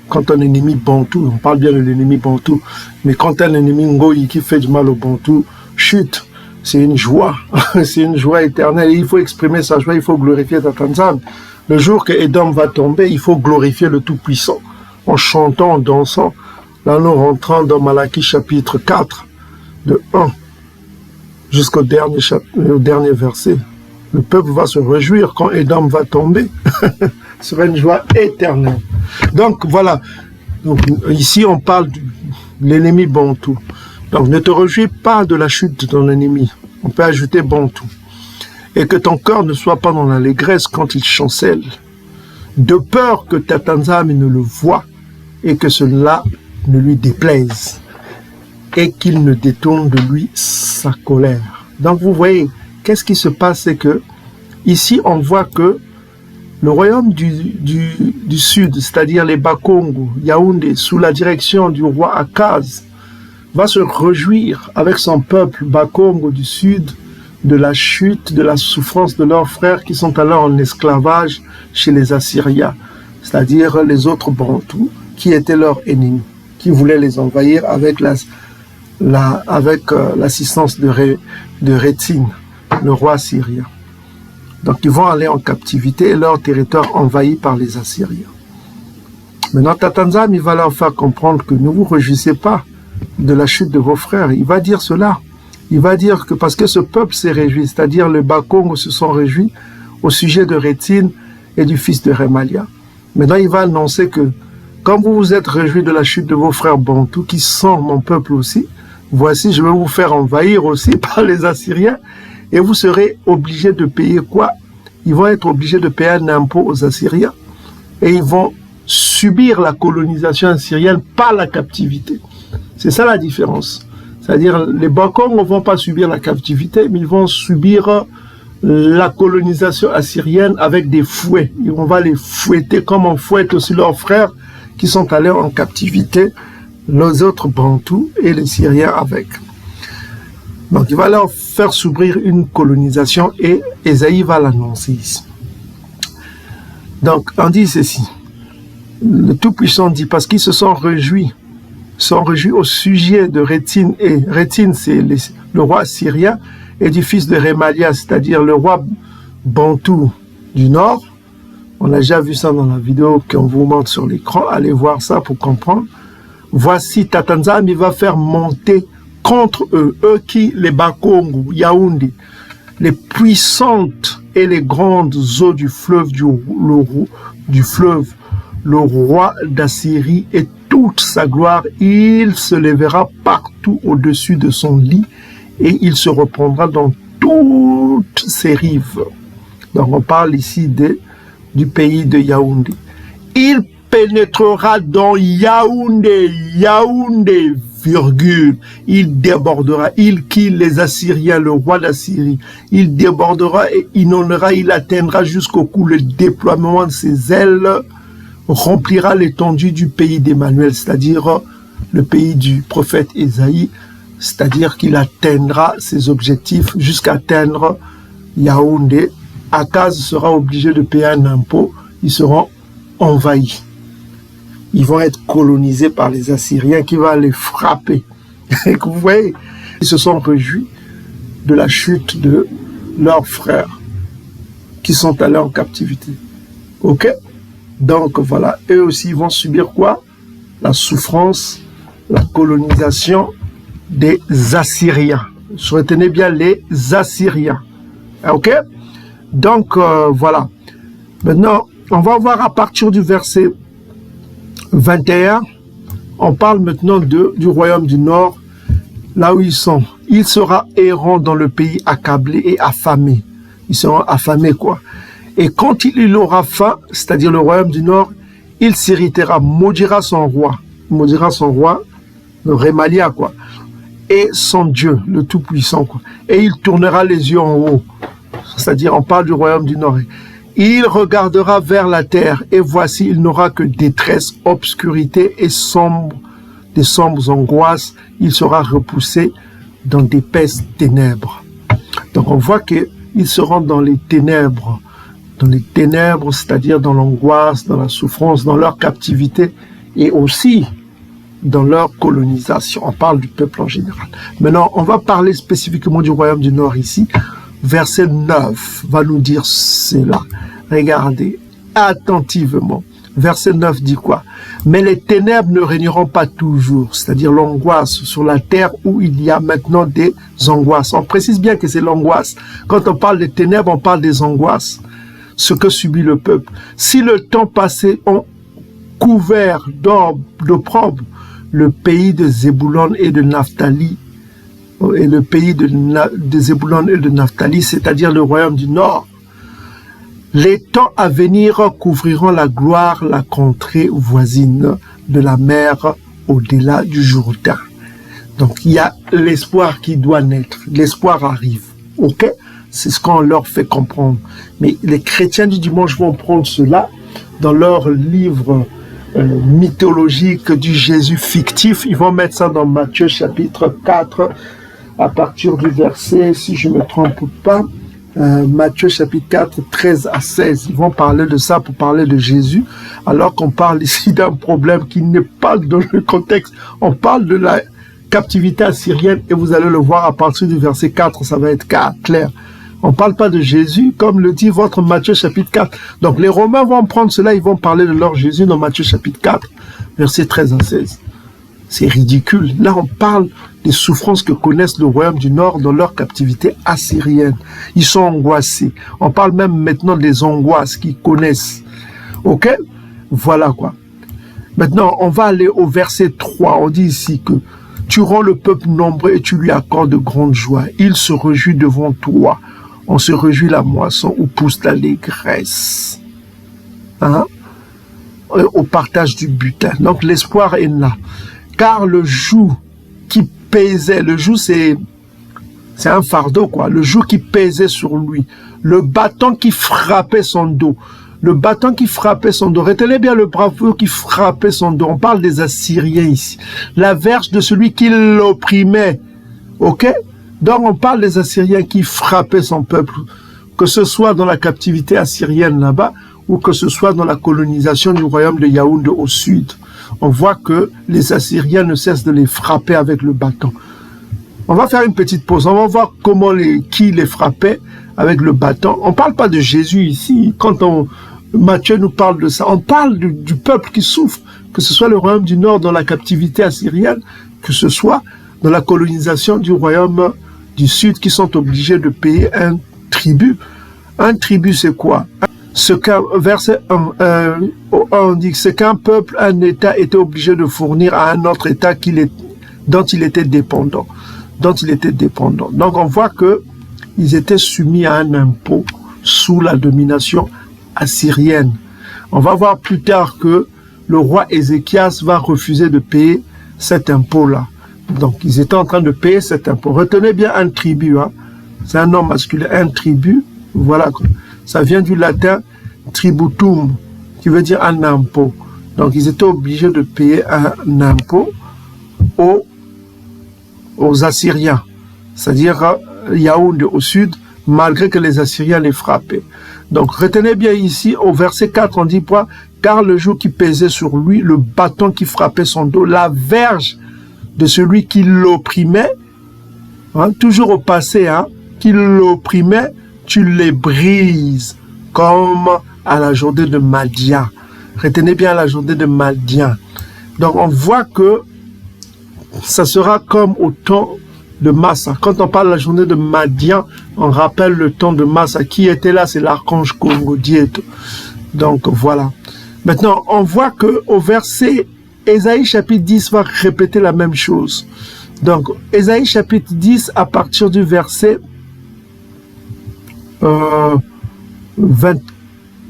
Speaker 3: Quand un ennemi bantou, on parle bien de l'ennemi bantou, mais quand un ennemi ngoyi qui fait du mal au bantou chute, c'est une joie, c'est une joie éternelle. Et il faut exprimer sa joie, il faut glorifier Tatanzam. Le jour que Édom va tomber, il faut glorifier le Tout-Puissant, en chantant, en dansant. Là, nous rentrons dans Malachie chapitre 4, de 1 jusqu'au dernier verset. Le peuple va se réjouir quand Édom va tomber. Ce sera une joie éternelle. Donc voilà. Donc, ici, on parle de l'ennemi bantou. Donc ne te réjouis pas de la chute de ton ennemi. On peut ajouter bantou. Et que ton cœur ne soit pas dans l'allégresse quand il chancelle. De peur que Tatanzam ne le voie et que cela ne lui déplaise. Et qu'il ne détourne de lui sa colère. Donc vous voyez, qu'est-ce qui se passe, c'est que ici on voit que le royaume du Sud, c'est-à-dire les Bakongo, Yaoundé, sous la direction du roi Akaz, va se réjouir avec son peuple Bakongo du Sud de la chute, de la souffrance de leurs frères qui sont alors en esclavage chez les Assyriens, c'est-à-dire les autres Bantous qui étaient leurs ennemis, qui voulaient les envahir avec l'assistance de Rétine, le roi assyrien. Donc ils vont aller en captivité et leur territoire envahi par les Assyriens. Maintenant, Tatanzam, il va leur faire comprendre que ne vous réjouissez pas de la chute de vos frères. Il va dire cela. Il va dire que parce que ce peuple s'est réjoui, c'est-à-dire les Bakongo se sont réjouis au sujet de Rétine et du fils de Rémalia. Maintenant, il va annoncer que quand vous vous êtes réjouis de la chute de vos frères bantous, qui sont mon peuple aussi, voici, je vais vous faire envahir aussi par les Assyriens, et vous serez obligés de payer quoi? Ils vont être obligés de payer un impôt aux Assyriens, et ils vont subir la colonisation assyrienne par la captivité. C'est ça la différence. C'est-à-dire, les Bakongo ne vont pas subir la captivité, mais ils vont subir la colonisation assyrienne avec des fouets. On va les fouetter comme on fouette aussi leurs frères qui sont allés en captivité, les autres Bantous et les Syriens avec. Donc il va leur faire subir une colonisation et Ésaïe va l'annoncer ici. Donc on dit ceci, le Tout-Puissant dit, parce qu'ils se sont réjouis au sujet de Rétine, et Rétine c'est le roi syrien, et du fils de Rémalia, c'est-à-dire le roi Bantou du Nord. On a déjà vu ça dans la vidéo qu'on vous montre sur l'écran, allez voir ça pour comprendre. Voici Tatanzam, il va faire monter contre eux qui, les Bakongo, Yaoundé, les puissantes et les grandes eaux du fleuve, le roi d'Assyrie et toute sa gloire, il se lèvera partout au-dessus de son lit et il se reprendra dans toutes ses rives. Donc on parle ici du pays de Yaoundé. Il pénétrera dans Yaoundé, virgule. Il débordera, il qui les Assyriens, le roi d'Assyrie. Il débordera et inondera, il atteindra jusqu'au cou. Le déploiement de ses ailes remplira l'étendue du pays d'Emmanuel, c'est-à-dire le pays du prophète Ésaïe, c'est-à-dire qu'il atteindra ses objectifs jusqu'à atteindre Yaoundé. Akaz sera obligé de payer un impôt, ils seront envahis. Ils vont être colonisés par les Assyriens qui vont les frapper. Et vous voyez, Ils se sont réjouis de la chute de leurs frères qui sont allés en captivité. Ok? Donc voilà, eux aussi vont subir quoi? La souffrance, la colonisation des Assyriens. Retenez bien les Assyriens. Ok? Donc voilà. Maintenant, on va voir à partir du verset 21, on parle maintenant du royaume du Nord, là où ils sont. Il sera errant dans le pays, accablé et affamé. Ils seront affamés, quoi. Et quand il aura faim, c'est-à-dire le royaume du Nord, il s'irritera, maudira son roi, le Rémalia, quoi, et son Dieu, le Tout-Puissant, quoi. Et il tournera les yeux en haut, c'est-à-dire on parle du royaume du Nord. Il regardera vers la terre, et voici, il n'aura que détresse, obscurité et des sombres angoisses. Il sera repoussé dans d'épaisses ténèbres. Donc on voit qu'ils seront dans les ténèbres, c'est-à-dire dans l'angoisse, dans la souffrance, dans leur captivité et aussi dans leur colonisation. On parle du peuple en général. Maintenant, on va parler spécifiquement du royaume du Nord ici. Verset 9 va nous dire cela. Regardez attentivement. Verset 9 dit quoi? Mais les ténèbres ne régneront pas toujours, c'est-à-dire l'angoisse sur la terre où il y a maintenant des angoisses. On précise bien que c'est l'angoisse. Quand on parle des ténèbres, on parle des angoisses. Ce que subit le peuple. Si le temps passé ont couvert d'opprobre le pays de Zébulon et de Naphtali, et le pays de Zébulon et de Naphtali, c'est-à-dire le royaume du Nord, les temps à venir couvriront la gloire, la contrée voisine de la mer au-delà du Jourdain. Donc il y a l'espoir qui doit naître, l'espoir arrive, ok? C'est ce qu'on leur fait comprendre. Mais les chrétiens du dimanche vont prendre cela dans leur livre mythologique du Jésus fictif. Ils vont mettre ça dans Matthieu chapitre 4, à partir du verset, si je ne me trompe pas, Matthieu chapitre 4, 13 à 16. Ils vont parler de ça pour parler de Jésus, alors qu'on parle ici d'un problème qui n'est pas dans le contexte. On parle de la captivité assyrienne et vous allez le voir à partir du verset 4, ça va être clair. On ne parle pas de Jésus, comme le dit votre Matthieu chapitre 4. Donc les Romains vont prendre cela, ils vont parler de leur Jésus dans Matthieu chapitre 4, versets 13 à 16. C'est ridicule. Là, on parle des souffrances que connaissent le royaume du Nord dans leur captivité assyrienne. Ils sont angoissés. On parle même maintenant des angoisses qu'ils connaissent. Ok? Voilà quoi. Maintenant, on va aller au verset 3. On dit ici que tu rends le peuple nombreux et tu lui accordes de grandes joies. Il se réjouit devant toi. On se réjouit la moisson où pousse l'allégresse. Hein? Au partage du butin. Donc l'espoir est là. Car le joug qui pesait, le joug c'est un fardeau quoi, le joug qui pesait sur lui, le bâton qui frappait son dos, retenez bien le bravo qui frappait son dos, on parle des Assyriens ici, la verge de celui qui l'opprimait, ok? Donc on parle des Assyriens qui frappaient son peuple, que ce soit dans la captivité assyrienne là-bas, ou que ce soit dans la colonisation du royaume de Yaoundé au sud. On voit que les Assyriens ne cessent de les frapper avec le bâton. On va faire une petite pause. On va voir qui les frappait avec le bâton. On ne parle pas de Jésus ici. Quand Matthieu nous parle de ça, on parle du peuple qui souffre, que ce soit le royaume du Nord dans la captivité assyrienne, que ce soit dans la colonisation du royaume du Sud, qui sont obligés de payer un tribut. Un tribut, c'est quoi? Verset 1, on dit que c'est qu'un peuple, un État était obligé de fournir à un autre État dont il était dépendant. Donc on voit qu'ils étaient soumis à un impôt sous la domination assyrienne. On va voir plus tard que le roi Ézéchias va refuser de payer cet impôt-là. Donc ils étaient en train de payer cet impôt. Retenez bien un tribut, hein. C'est un nom masculin, un tribut, voilà. Ça vient du latin tributum, qui veut dire un impôt. Donc, ils étaient obligés de payer un impôt aux Assyriens, c'est-à-dire Yaoundé au sud, malgré que les Assyriens les frappaient. Donc, retenez bien ici, au verset 4, on dit quoi? Car le joug qui pesait sur lui, le bâton qui frappait son dos, la verge de celui qui l'opprimait, hein, toujours au passé, hein, qui l'opprimaient, tu les brises, comme à la journée de Madian. Retenez bien la journée de Madian. Donc on voit que ça sera comme au temps de Massa. Quand on parle de la journée de Madian, on rappelle le temps de Massa. Qui était là? C'est l'archange Congo Dieto. Donc voilà. Maintenant, on voit que au verset Ésaïe chapitre 10 va répéter la même chose. Donc, Ésaïe chapitre 10 à partir du verset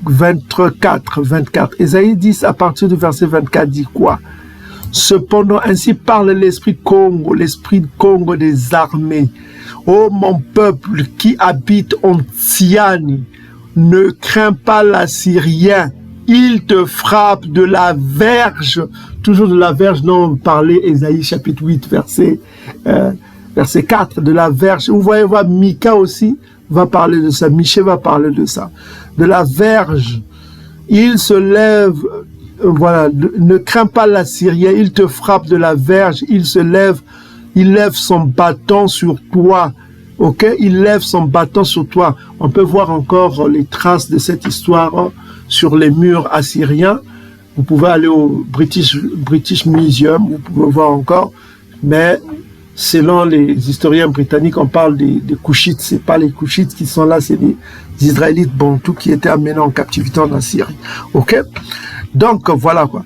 Speaker 3: 24. Ésaïe 10 à partir du verset 24 dit quoi? Cependant, ainsi parle l'esprit Congo des armées. Ô mon peuple qui habite en Tsiani, ne crains pas l'Assyrien, il te frappe de la verge, toujours de la verge dont parlait Ésaïe chapitre 8, verset 4, de la verge. Vous voyez, Mika aussi va parler de ça, Michel va parler de ça. De la verge, il se lève, voilà, ne crains pas l'Assyrien, il te frappe de la verge, il se lève, il lève son bâton sur toi. Ok, il lève son bâton sur toi. On peut voir encore les traces de cette histoire sur les murs assyriens. Vous pouvez aller au British Museum, vous pouvez voir encore. Mais selon les historiens britanniques, on parle des Couchites. C'est pas les Couchites qui sont là, c'est les Israélites bantous qui étaient amenés en captivité en Assyrie. Ok, donc voilà quoi.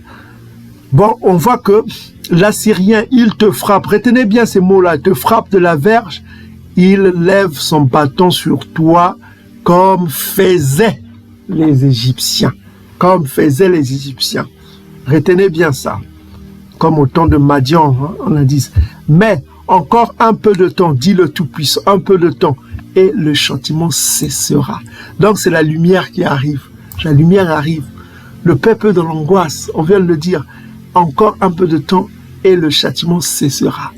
Speaker 3: Bon, on voit que l'Assyrien, il te frappe. Retenez bien ces mots-là. Il te frappe de la verge. Il lève son bâton sur toi comme faisaient les Égyptiens. Comme faisaient les Égyptiens. Retenez bien ça. Comme au temps de Madian, hein, on a dit. Mais encore un peu de temps, dit le Tout-Puissant, un peu de temps, et le châtiment cessera. Donc c'est la lumière qui arrive. La lumière arrive. Le peuple est dans l'angoisse, on vient de le dire. Encore un peu de temps, et le châtiment cessera.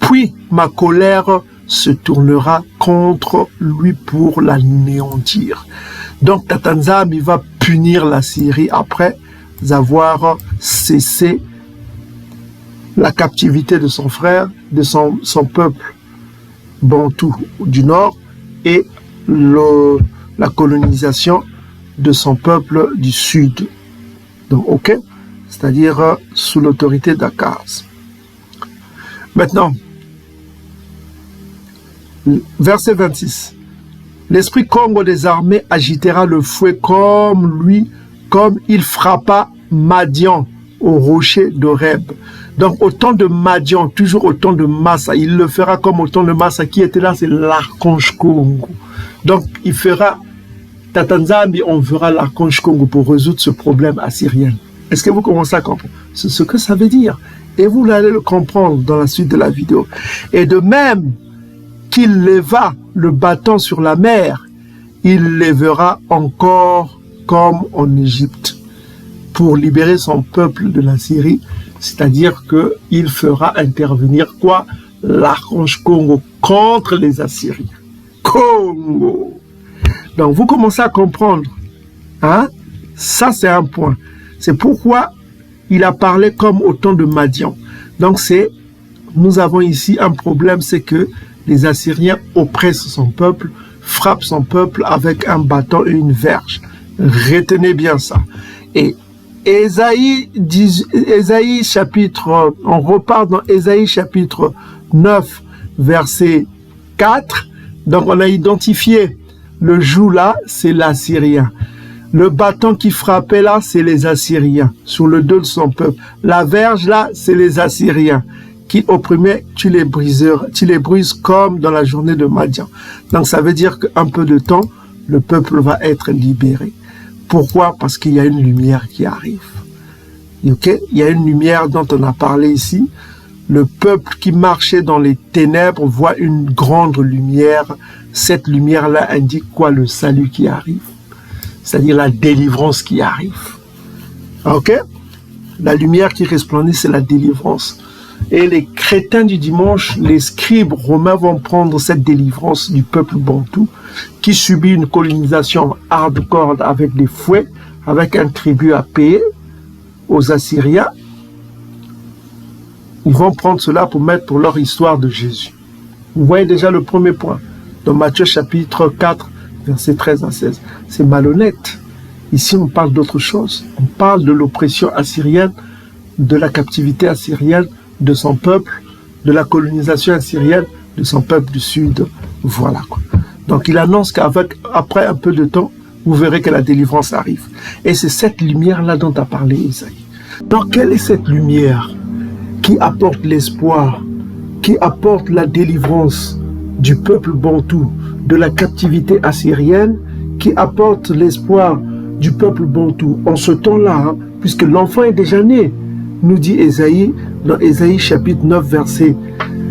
Speaker 3: Puis ma colère se tournera contre lui pour l'anéantir. Donc Tatanzam, il va punir la Syrie après avoir cessé la captivité de son frère, de son peuple bantou du nord et la colonisation de son peuple du sud. Donc, ok, c'est-à-dire sous l'autorité d'Akaz. Maintenant, verset 26. L'esprit Congo des armées agitera le fouet comme il frappa Madian au rocher d'Oreb. Donc, au temps de Madian, toujours au temps de Massa, il le fera comme au temps de Massa. Qui était là? C'est l'archange Congo. Donc, il fera Tatanzambi, on verra l'archange Congo pour résoudre ce problème assyrien. Est-ce que vous commencez à comprendre? C'est ce que ça veut dire. Et vous allez le comprendre dans la suite de la vidéo. Et de même qu'il leva le bâton sur la mer, il lèvera encore comme en Égypte pour libérer son peuple de la Syrie, c'est-à-dire qu'il fera intervenir quoi? L'archange Congo contre les Assyriens. Congo. Donc vous commencez à comprendre, hein? Ça c'est un point. C'est pourquoi il a parlé comme au temps de Madian. Donc nous avons ici un problème, c'est que les Assyriens oppressent son peuple, frappent son peuple avec un bâton et une verge. Retenez bien ça. Et Ésaïe chapitre, on repart dans Ésaïe chapitre 9, verset 4. Donc on a identifié le joug là, c'est l'Assyrien. Le bâton qui frappait là, c'est les Assyriens, sur le dos de son peuple. La verge là, c'est les Assyriens qui opprimaient, tu les brises comme dans la journée de Madian. Donc ça veut dire qu'un peu de temps, le peuple va être libéré. Pourquoi? Parce qu'il y a une lumière qui arrive. Okay? Il y a une lumière dont on a parlé ici. Le peuple qui marchait dans les ténèbres voit une grande lumière. Cette lumière-là indique quoi? Le salut qui arrive. C'est-à-dire la délivrance qui arrive. Ok? La lumière qui resplendit, c'est la délivrance. Et les chrétiens du dimanche, les scribes romains vont prendre cette délivrance du peuple bantou qui subit une colonisation hardcore avec des fouets, avec un tribut à payer aux Assyriens. Ils vont prendre cela pour mettre pour leur histoire de Jésus. Vous voyez déjà le premier point. Dans Matthieu chapitre 4, versets 13 à 16. C'est malhonnête. Ici, on parle d'autre chose. On parle de l'oppression assyrienne, de la captivité assyrienne, de son peuple, de la colonisation assyrienne, de son peuple du sud. Voilà quoi. Donc il annonce qu'après un peu de temps, vous verrez que la délivrance arrive. Et c'est cette lumière-là dont a parlé Isaïe. Donc quelle est cette lumière qui apporte l'espoir, qui apporte la délivrance du peuple bantou, de la captivité assyrienne, qui apporte l'espoir du peuple bantou en ce temps-là, puisque l'enfant est déjà né, nous dit Isaïe, dans Isaïe chapitre 9, verset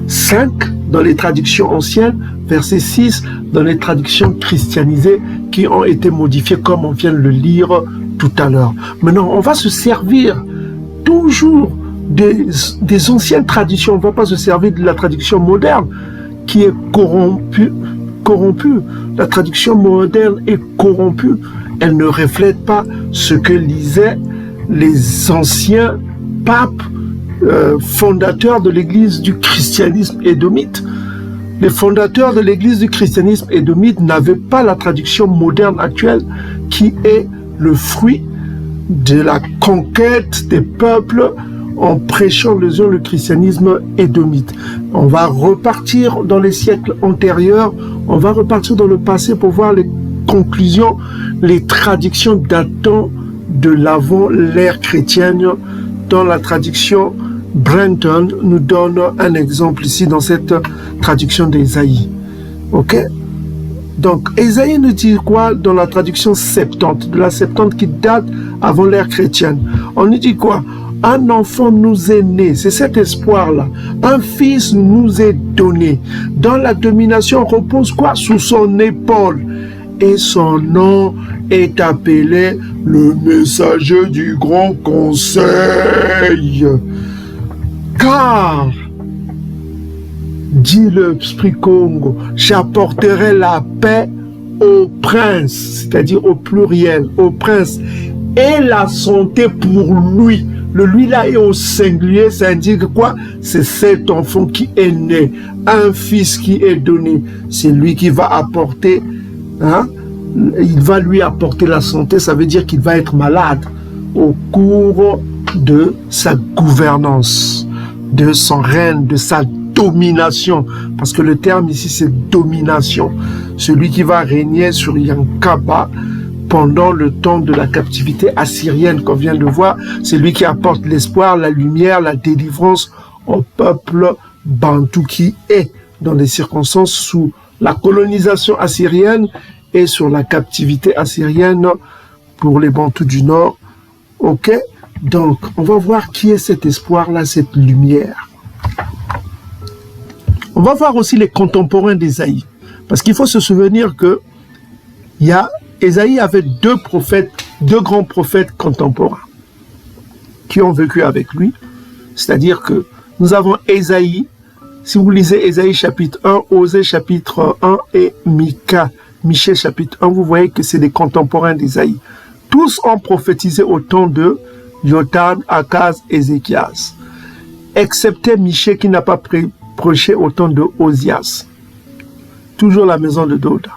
Speaker 3: 5, dans les traductions anciennes, verset 6, dans les traductions christianisées qui ont été modifiées comme on vient de le lire tout à l'heure. Maintenant, on va se servir toujours des anciennes traditions, on ne va pas se servir de la traduction moderne qui est corrompue. La traduction moderne est corrompue. Elle ne reflète pas ce que lisaient les anciens papes fondateurs de l'église du christianisme édomite. Les fondateurs de l'église du christianisme édomite n'avaient pas la traduction moderne actuelle qui est le fruit de la conquête des peuples en prêchant le christianisme édomite. On va repartir dans les siècles antérieurs, on va repartir dans le passé pour voir les conclusions, les traductions datant de l'avant l'ère chrétienne. Dans la traduction Brenton nous donne un exemple ici dans cette traduction d'Ésaïe. Ok? Donc, Ésaïe nous dit quoi dans la traduction Septante, de la Septante qui date avant l'ère chrétienne? On nous dit quoi? Un enfant nous est né, c'est cet espoir-là. Un fils nous est donné. Dans la domination repose quoi? Sous son épaule. Et son nom est appelé le messager du grand conseil. Car, dit le Esprit Congo, j'apporterai la paix au prince, c'est-à-dire au pluriel, au prince, et la santé pour lui. Le lui là est au singulier, ça indique quoi? C'est cet enfant qui est né, un fils qui est donné. C'est lui qui va apporter, il va lui apporter la santé, ça veut dire qu'il va être malade au cours de sa gouvernance, de son règne, de sa domination. Parce que le terme ici c'est domination. Celui qui va régner sur Yankaba pendant le temps de la captivité assyrienne qu'on vient de voir, c'est lui qui apporte l'espoir, la lumière, la délivrance au peuple bantou qui est dans des circonstances sous la colonisation assyrienne et sur la captivité assyrienne pour les bantous du nord. Ok? Donc, on va voir qui est cet espoir-là, cette lumière. On va voir aussi les contemporains d'Ésaïe. Parce qu'il faut se souvenir que Ésaïe avait deux grands prophètes contemporains qui ont vécu avec lui. C'est-à-dire que nous avons Ésaïe, si vous lisez Ésaïe chapitre 1, Osée chapitre 1 et Michée chapitre 1, vous voyez que c'est des contemporains d'Ésaïe. Tous ont prophétisé au temps de Jotham, Akaz, Ézéchias, excepté Michée qui n'a pas prêché au temps de Osias. Toujours la maison de Doda,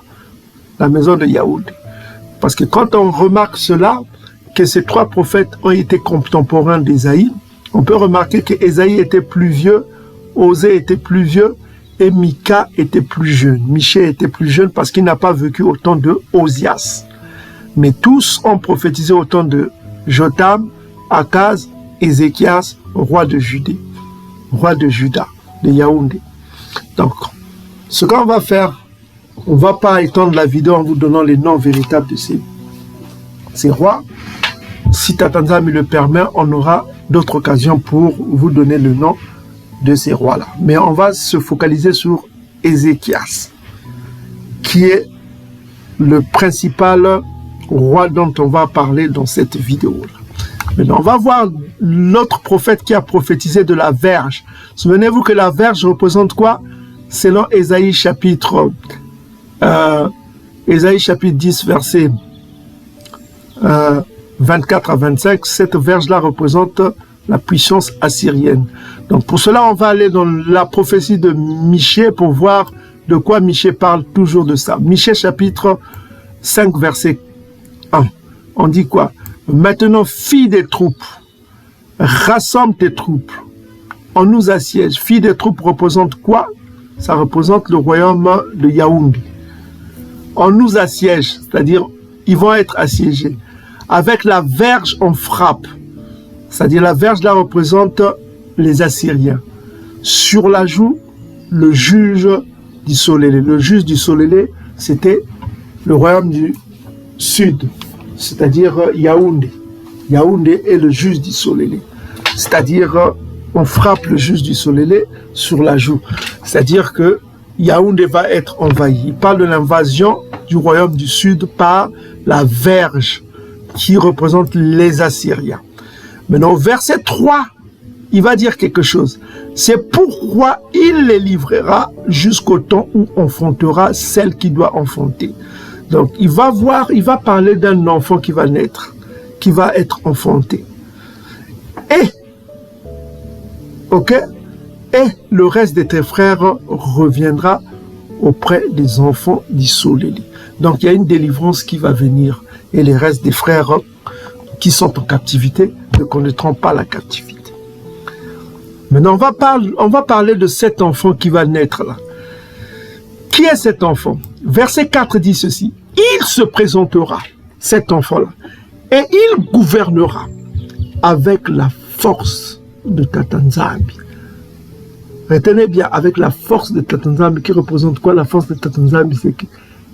Speaker 3: la maison de Yaoud. Parce que quand on remarque cela, que ces trois prophètes ont été contemporains d'Ésaïe, on peut remarquer que Ésaïe était plus vieux, Osée était plus vieux, et Mika était plus jeune. Michée était plus jeune parce qu'il n'a pas vécu au temps de Osias. Mais tous ont prophétisé au temps de Jotham, Akaz, Ézéchias, roi de Juda, de Yaoundé. Donc, ce qu'on va faire, on ne va pas étendre la vidéo en vous donnant les noms véritables de ces rois. Si Tatanza me le permet, on aura d'autres occasions pour vous donner le nom de ces rois-là. Mais on va se focaliser sur Ézéchias, qui est le principal roi dont on va parler dans cette vidéo-là. Maintenant, on va voir l'autre prophète qui a prophétisé de la verge. Souvenez-vous que la verge représente quoi? Selon Ésaïe chapitre 10, versets 24 à 25, cette verge-là représente la puissance assyrienne. Donc pour cela, on va aller dans la prophétie de Michée pour voir de quoi Michée parle toujours de ça. Michée chapitre 5 verset 1. On dit quoi? Maintenant, fille des troupes, rassemble tes troupes. On nous assiège. Fille des troupes représente quoi? Ça représente le royaume de Yaoundé. On nous assiège, c'est-à-dire ils vont être assiégés. Avec la verge, on frappe. C'est-à-dire la verge là représente les Assyriens. Sur la joue, le juge du Solélé. Le juge du Solélé, c'était le royaume du sud, c'est-à-dire Yaoundé. Yaoundé est le juge du Solélé. C'est-à-dire, on frappe le juge du Solélé sur la joue. C'est-à-dire que Yaoundé va être envahi. Il parle de l'invasion du royaume du sud par la verge qui représente les Assyriens. Maintenant, au verset 3, il va dire quelque chose. C'est pourquoi il les livrera jusqu'au temps où enfantera celle qui doit enfanter. Donc, il va parler d'un enfant qui va naître, qui va être enfanté. Et le reste de tes frères reviendra auprès des enfants du Solélé. Donc, il y a une délivrance qui va venir. Et les restes des frères qui sont en captivité ne connaîtront pas la captivité. Maintenant, on va parler de cet enfant qui va naître là. Qui est cet enfant? Verset 4 dit ceci. Il se présentera, cet enfant-là, et il gouvernera avec la force de Tatanzambi. Retenez bien, avec la force de Tatanzambi, qui représente quoi? La force de Tatanzambi,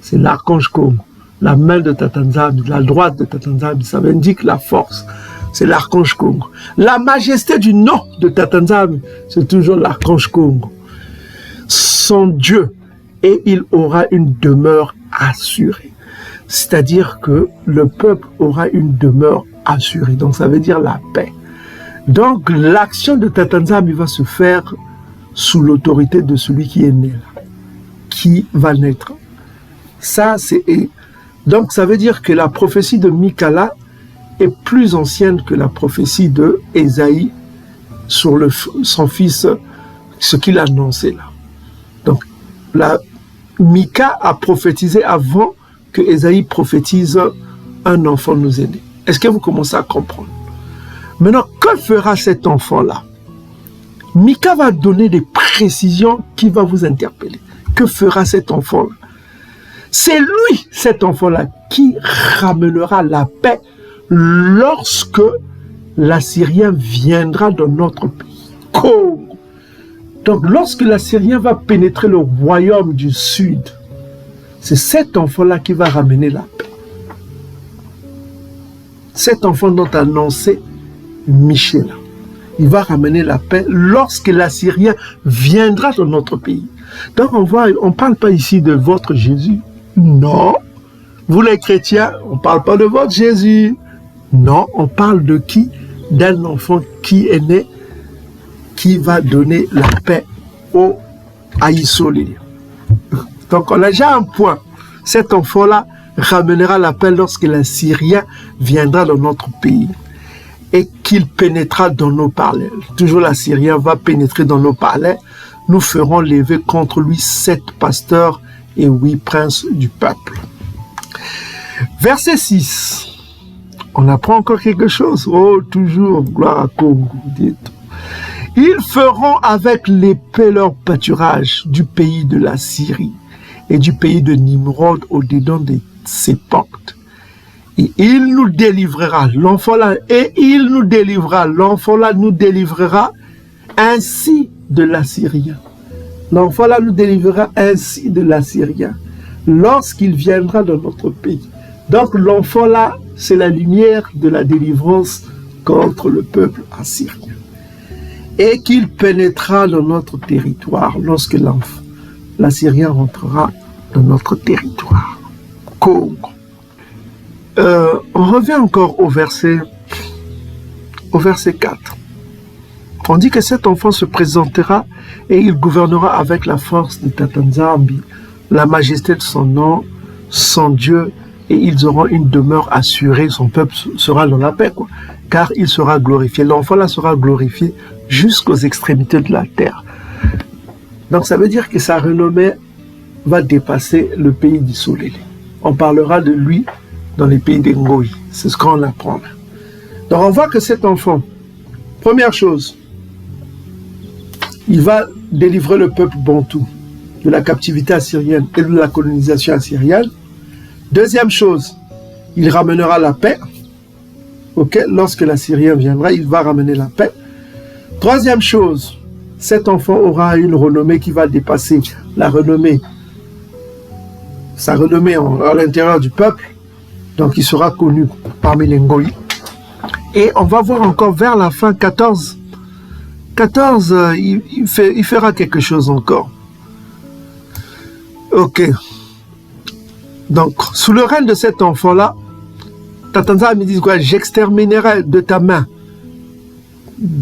Speaker 3: c'est l'archange Congo. La main de Tatanzambi, la droite de Tatanzambi, ça indique la force. C'est l'archange Congo. La majesté du nom de Tatanzambi, c'est toujours l'archange Congo. Son Dieu, et il aura une demeure assurée. C'est-à-dire que le peuple aura une demeure assurée. Donc ça veut dire la paix. Donc l'action de Tatanzambi va se faire sous l'autorité de celui qui est né là, qui va naître. Ça, c'est... Donc ça veut dire que la prophétie de Micala est plus ancienne que la prophétie de Ésaïe sur son fils, ce qu'il a annoncé là. Donc Mika a prophétisé avant que Ésaïe prophétise un enfant nous aider. Est-ce que vous commencez à comprendre? Maintenant, que fera cet enfant-là? Mika va donner des précisions qui vont vous interpeller. Que fera cet enfant-là? C'est lui, cet enfant-là, qui ramènera la paix lorsque l'Assyrien viendra dans notre pays. Congo. Donc, lorsque l'Assyrien va pénétrer le royaume du sud, c'est cet enfant-là qui va ramener la paix. Cet enfant dont a annoncé Michée, il va ramener la paix lorsque l'Assyrien viendra dans notre pays. Donc, on ne parle pas ici de votre Jésus. Non. Vous les chrétiens, on ne parle pas de votre Jésus. Non, on parle de qui? D'un enfant qui est né, qui va donner la paix aux Aïsolés. Donc on a déjà un point. Cet enfant-là ramènera la paix lorsque l'Assyrien viendra dans notre pays et qu'il pénétrera dans nos palais. Toujours l'Assyrien va pénétrer dans nos palais. Nous ferons lever contre lui 7 pasteurs et 8 princes du peuple. Verset 6. On apprend encore quelque chose. Oh, toujours, gloire à Congo, dites. Ils feront avec l'épée leur pâturage du pays de la Syrie et du pays de Nimrod au-dedans de ses portes. Et il nous délivrera, l'enfant-là, et il nous délivrera, l'enfant-là nous délivrera ainsi de l'Assyrien. L'enfant-là nous délivrera ainsi de l'Assyrien lorsqu'il viendra dans notre pays. Donc l'enfant-là, c'est la lumière de la délivrance contre le peuple assyrien. Et qu'il pénétrera dans notre territoire lorsque l'Assyrien rentrera dans notre territoire. Congo. On revient encore au verset 4. On dit que cet enfant se présentera et il gouvernera avec la force de Tatanzambi, la majesté de son nom, son Dieu, et ils auront une demeure assurée, son peuple sera dans la paix, quoi, car il sera glorifié. L'enfant là sera glorifié jusqu'aux extrémités de la terre. Donc ça veut dire que sa renommée va dépasser le pays d'Isolélé. On parlera de lui dans les pays des Ngoï. C'est ce qu'on apprend. Donc on voit que cet enfant, première chose, il va délivrer le peuple bantou de la captivité assyrienne et de la colonisation assyrienne. Deuxième chose, il ramènera la paix. Okay? Lorsque l'Assyrien viendra, il va ramener la paix. Troisième chose, cet enfant aura une renommée qui va dépasser la renommée, sa renommée à l'intérieur du peuple. Donc il sera connu parmi les Ngoï. Et on va voir encore vers la fin 14, il fera quelque chose encore. Ok. Donc, sous le règne de cet enfant-là, Tatanza me dit quoi? J'exterminerai de ta main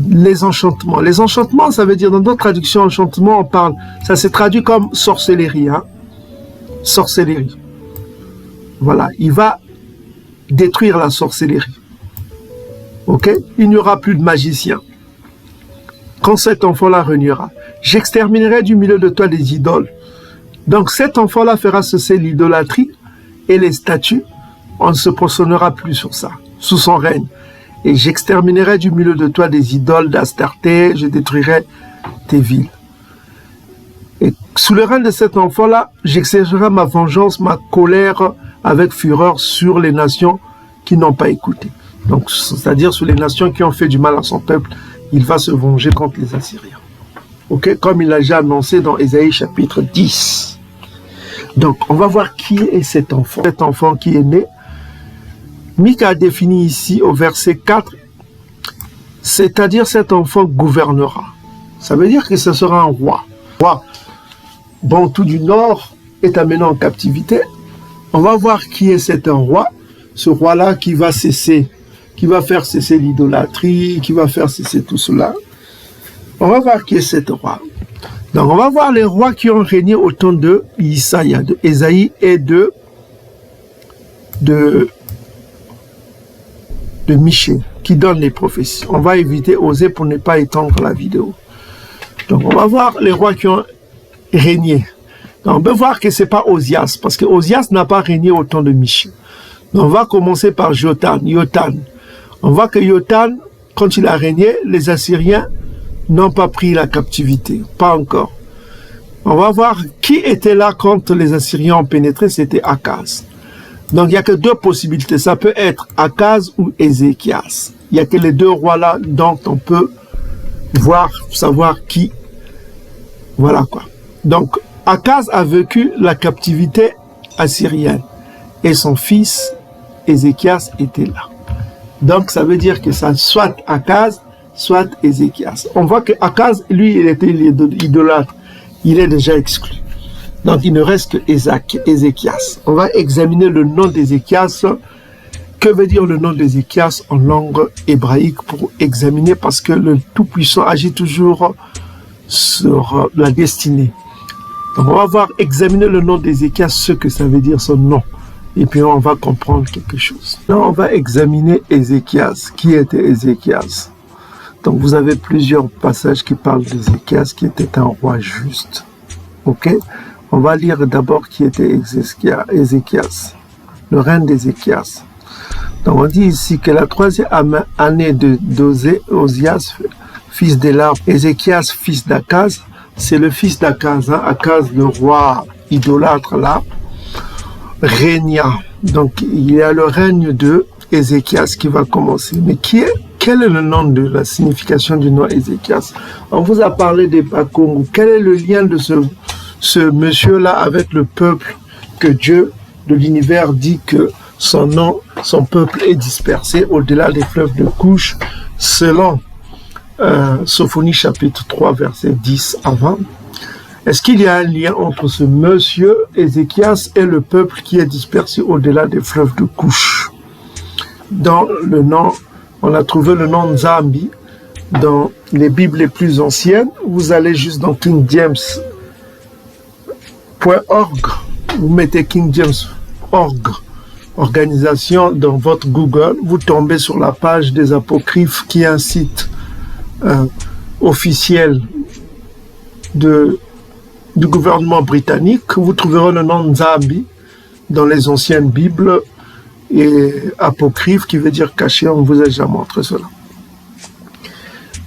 Speaker 3: les enchantements. Les enchantements, ça veut dire, dans d'autres traductions, enchantement, on parle, ça s'est traduit comme sorcellerie. Hein? Sorcellerie. Voilà, il va détruire la sorcellerie. Ok? Il n'y aura plus de magiciens. Quand cet enfant-là réunira, j'exterminerai du milieu de toi des idoles. Donc cet enfant-là fera cesser l'idolâtrie et les statues. On ne se prosternera plus sur ça, sous son règne. Et j'exterminerai du milieu de toi des idoles d'Astarté, je détruirai tes villes. Et sous le règne de cet enfant-là, j'exercerai ma vengeance, ma colère avec fureur sur les nations qui n'ont pas écouté. Donc, c'est-à-dire sur les nations qui ont fait du mal à son peuple, il va se venger contre les Assyriens. Ok, comme il l'a déjà annoncé dans Ésaïe chapitre 10. Donc, on va voir qui est cet enfant. Cet enfant qui est né, Mika a défini ici au verset 4, c'est-à-dire cet enfant gouvernera. Ça veut dire que ce sera un roi. Roi Bantou du Nord est amené en captivité. On va voir qui est cet roi. Ce roi-là qui va cesser, qui va faire cesser l'idolâtrie, qui va faire cesser tout cela. On va voir qui est cet roi. Donc on va voir les rois qui ont régné au temps de Isaïe, de Ésaïe et de Michée, qui donnent les prophéties. On va éviter, oser pour ne pas étendre la vidéo. Donc on va voir les rois qui ont régné. Donc on peut voir que ce n'est pas Osias, parce que Osias n'a pas régné au temps de Michée. Donc on va commencer par Yotam. On voit que Yotam, quand il a régné, les Assyriens n'ont pas pris la captivité. Pas encore. On va voir qui était là quand les Assyriens ont pénétré, c'était Akaz. Donc il n'y a que deux possibilités. Ça peut être Akaz ou Ézéchias. Il n'y a que les deux rois-là dont on peut voir, savoir qui. Voilà quoi. Donc Akaz a vécu la captivité assyrienne. Et son fils, Ézéchias, était là. Donc ça veut dire que ça soit Akaz, soit Ézéchias. On voit que Akaz, lui, il était idolâtre. Il est déjà exclu. Donc il ne reste que Ézéchias. On va examiner le nom d'Ézéchias. Que veut dire le nom d'Ézéchias en langue hébraïque pour examiner, parce que le Tout-Puissant agit toujours sur la destinée. Donc on va voir, examiner le nom d'Ézéchias, ce que ça veut dire son nom. Et puis on va comprendre quelque chose. Là, on va examiner Ézéchias. Qui était Ézéchias? Donc vous avez plusieurs passages qui parlent d'Ézéchias, qui était un roi juste. Ok? On va lire d'abord qui était Ézéchias, le règne d'Ézéchias. Donc on dit ici que la 3e année d'Osias, fils d'Éla, Ézéchias, fils d'Akaz, c'est le fils d'Akaz, hein? Akaz, le roi idolâtre là, régna. Donc il y a le règne de Ézéchias qui va commencer. Mais quel est le nom de la signification du nom Ézéchias? On vous a parlé des Bakongo. Quel est le lien de ce monsieur-là avec le peuple que Dieu de l'univers dit que son peuple est dispersé au-delà des fleuves de Couche, selon Sophonie chapitre 3, verset 10 à 20. Est-ce qu'il y a un lien entre ce monsieur Ézéchias et le peuple qui est dispersé au-delà des fleuves de Couche? Dans le nom, on a trouvé le nom Nzambi dans les Bibles les plus anciennes. Vous allez juste dans King James.org, vous mettez King James.org, organisation dans votre Google, vous tombez sur la page des Apocryphes qui est un site officiel du gouvernement britannique. Vous trouverez le nom Nzambi dans les anciennes Bibles et Apocryphes qui veut dire caché. On vous a déjà montré cela.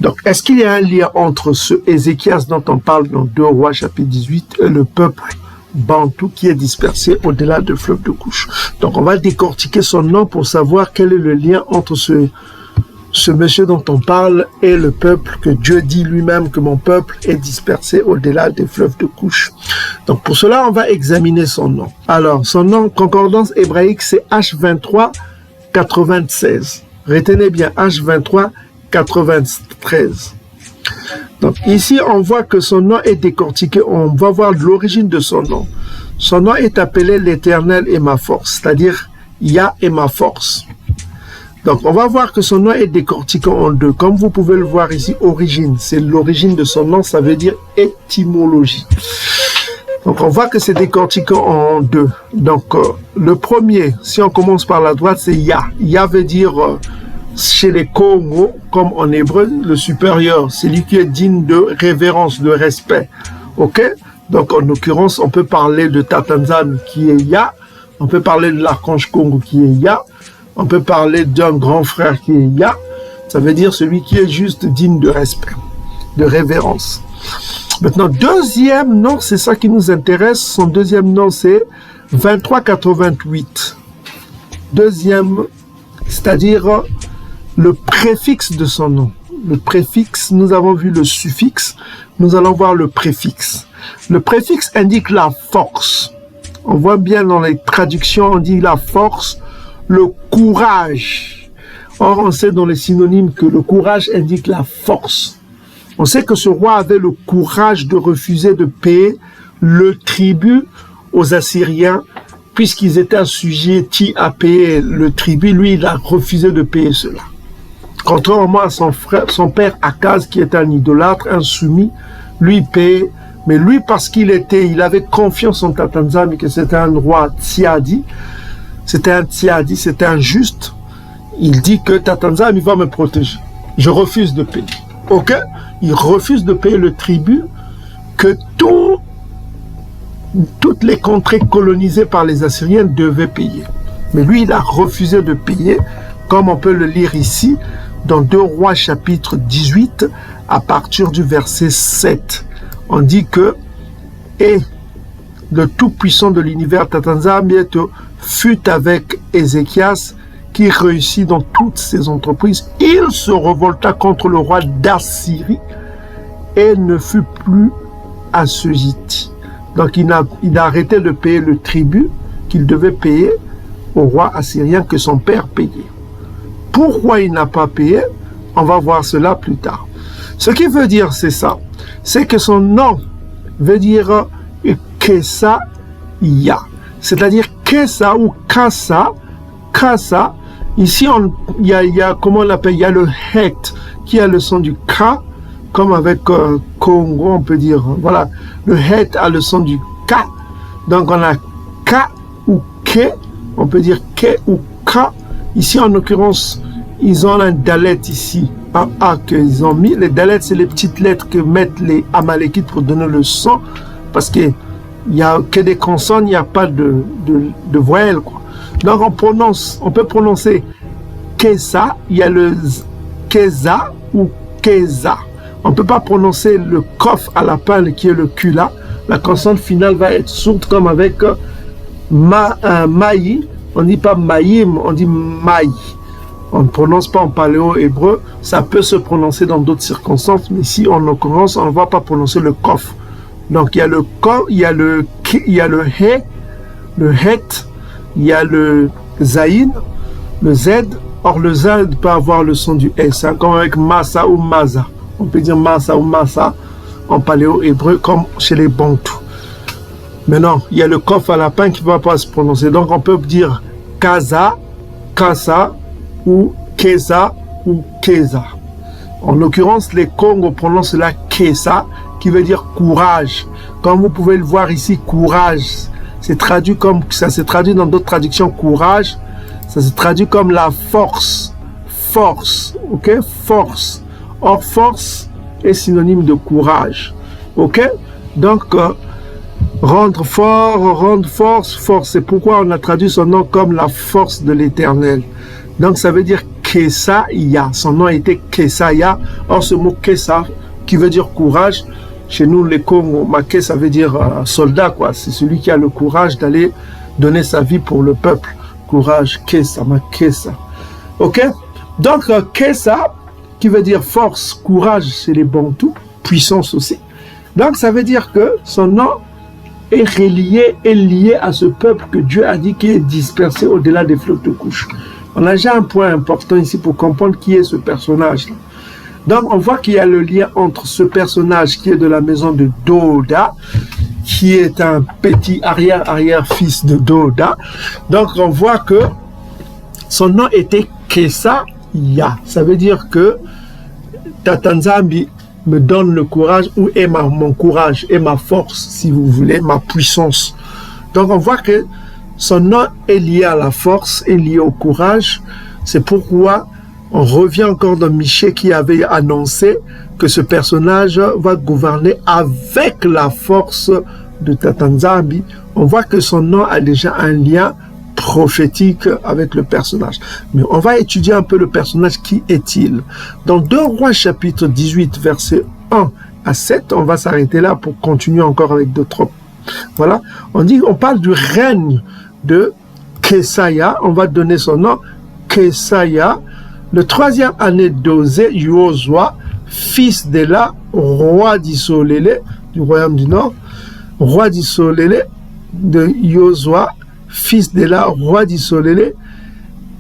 Speaker 3: Donc, est-ce qu'il y a un lien entre ce Ézéchias dont on parle dans 2 Rois chapitre 18 et le peuple bantou qui est dispersé au-delà du fleuve de Couche? Donc, on va décortiquer son nom pour savoir quel est le lien entre ce monsieur dont on parle et le peuple que Dieu dit lui-même que mon peuple est dispersé au-delà des fleuves de Couche. Donc, pour cela, on va examiner son nom. Alors, son nom, concordance hébraïque, c'est H23 96. Retenez bien, H23 93. Donc ici, on voit que son nom est décortiqué. On va voir l'origine de son nom. Son nom est appelé l'Éternel est ma force, c'est-à-dire Yah est ma force. Donc on va voir que son nom est décortiqué en deux. Comme vous pouvez le voir ici, origine, c'est l'origine de son nom, ça veut dire étymologie. Donc on voit que c'est décortiqué en deux. Donc le premier, si on commence par la droite, c'est Yah. Yah veut dire chez les Congo, comme en hébreu, le supérieur, c'est lui qui est digne de révérence, de respect. Ok? Donc, en l'occurrence, on peut parler de Tatanzan qui est Yah, on peut parler de l'archange Congo qui est Yah, on peut parler d'un grand frère qui est Yah, ça veut dire celui qui est juste digne de respect, de révérence. Maintenant, deuxième nom, c'est ça qui nous intéresse, son deuxième nom, c'est 2388. Deuxième, c'est-à-dire le préfixe de son nom. Le préfixe, nous avons vu le suffixe, nous allons voir le préfixe. Le préfixe indique la force. On voit bien dans les traductions, on dit la force, le courage. Or, on sait dans les synonymes que le courage indique la force. On sait que ce roi avait le courage de refuser de payer le tribut aux Assyriens, puisqu'ils étaient assujettis à payer le tribut. Lui, il a refusé de payer cela. Contrairement à son père Akaz, qui était un idolâtre, un soumis, lui payait. Mais lui, parce qu'il avait confiance en Tatanzan, que c'était un roi Tsiadi, c'était un juste, il dit que Tatanzan, il va me protéger. Je refuse de payer. Ok? Il refuse de payer le tribut que toutes les contrées colonisées par les Assyriens devaient payer. Mais lui, il a refusé de payer, comme on peut le lire ici, dans 2 Rois chapitre 18, à partir du verset 7. On dit que « Et le Tout-Puissant de l'univers, Tatanzan, fut avec Ézéchias, qui réussit dans toutes ses entreprises. Il se révolta contre le roi d'Assyrie et ne fut plus assujetti. » Donc il a arrêté de payer le tribut qu'il devait payer au roi assyrien que son père payait. Pourquoi il n'a pas payé? On va voir cela plus tard. Ce qui veut dire, c'est ça. C'est que son nom veut dire Kessa Ya. C'est-à-dire Kessa ou Kassa. Kassa. Ici, il y a, comment on l'appelle? Il y a le Het qui a le son du K, comme avec Congo, on peut dire. Voilà. Le Het a le son du K. Donc, on a K ou Ke. On peut dire Ke ou K. Ici, en l'occurrence, ils ont un dalet ici, un A qu'ils ont mis. Les dalets, c'est les petites lettres que mettent les Amalékites pour donner le son, parce qu'il n'y a que des consonnes, il n'y a pas de voyelles, quoi. Donc, on peut prononcer Kesa, il y a le Keza ou Keza. On ne peut pas prononcer le kof à la pale qui est le Kula. La consonne finale va être sourde, comme avec Maï. On ne dit pas Maïm, on dit Maï. On ne prononce pas en paléo-hébreu. Ça peut se prononcer dans d'autres circonstances, mais ici, en l'occurrence, on ne va pas prononcer le kof. Donc, il y a le ko, il y a le he, le het, il y a le zaïn, le z. Or, le z peut avoir le son du s, hein, comme avec masa ou maza. On peut dire masa ou masa en paléo-hébreu, comme chez les bantous. Maintenant, il y a le kof à la fin qui ne va pas se prononcer. Donc, on peut dire kaza, kasa, ou keza, ou keza. En l'occurrence, les Congos prononcent la kesa, qui veut dire courage. Comme vous pouvez le voir ici, courage, c'est traduit comme, ça se traduit dans d'autres traductions, courage, ça se traduit comme la force, ok, force. Or, force est synonyme de courage, ok. Donc, rendre fort, rendre force, c'est pourquoi on a traduit son nom comme la force de l'Éternel. Donc, ça veut dire Kesaya, son nom était Kesaya. Or, ce mot Kesa, qui veut dire courage, chez nous, les Congo, Maké, ça veut dire soldat, quoi. C'est celui qui a le courage d'aller donner sa vie pour le peuple. Courage, Kesa, Makesa. Ok? Donc, Kesa, qui veut dire force, courage, c'est les Bantous, puissance aussi. Donc, ça veut dire que son nom est relié et lié à ce peuple que Dieu a dit qui est dispersé au-delà des flottes de couches. On a déjà un point important ici pour comprendre qui est ce personnage-là. Donc, on voit qu'il y a le lien entre ce personnage qui est de la maison de Doda, qui est un petit arrière-fils de Doda. Donc, on voit que son nom était Kesaya. Ça veut dire que Tata Nzambi me donne le courage, ou est mon courage, et ma force, si vous voulez, ma puissance. Donc, on voit que son nom est lié à la force, est lié au courage. C'est pourquoi on revient encore dans Michée qui avait annoncé que ce personnage va gouverner avec la force de Tata Nzambi. On voit que son nom a déjà un lien prophétique avec le personnage. Mais on va étudier un peu le personnage. Qui est-il? Dans 2 Rois chapitre 18, versets 1 à 7, on va s'arrêter là pour continuer encore avec d'autres. Voilà. On parle du règne de Kesaya. On va donner son nom, Kesaya. Le 3e année d'Osée, Yosua, fils d'Ela, roi d'Isolélé, du royaume du Nord, roi d'Isolélé, de Yosua, fils d'Ela, roi d'Isolélé,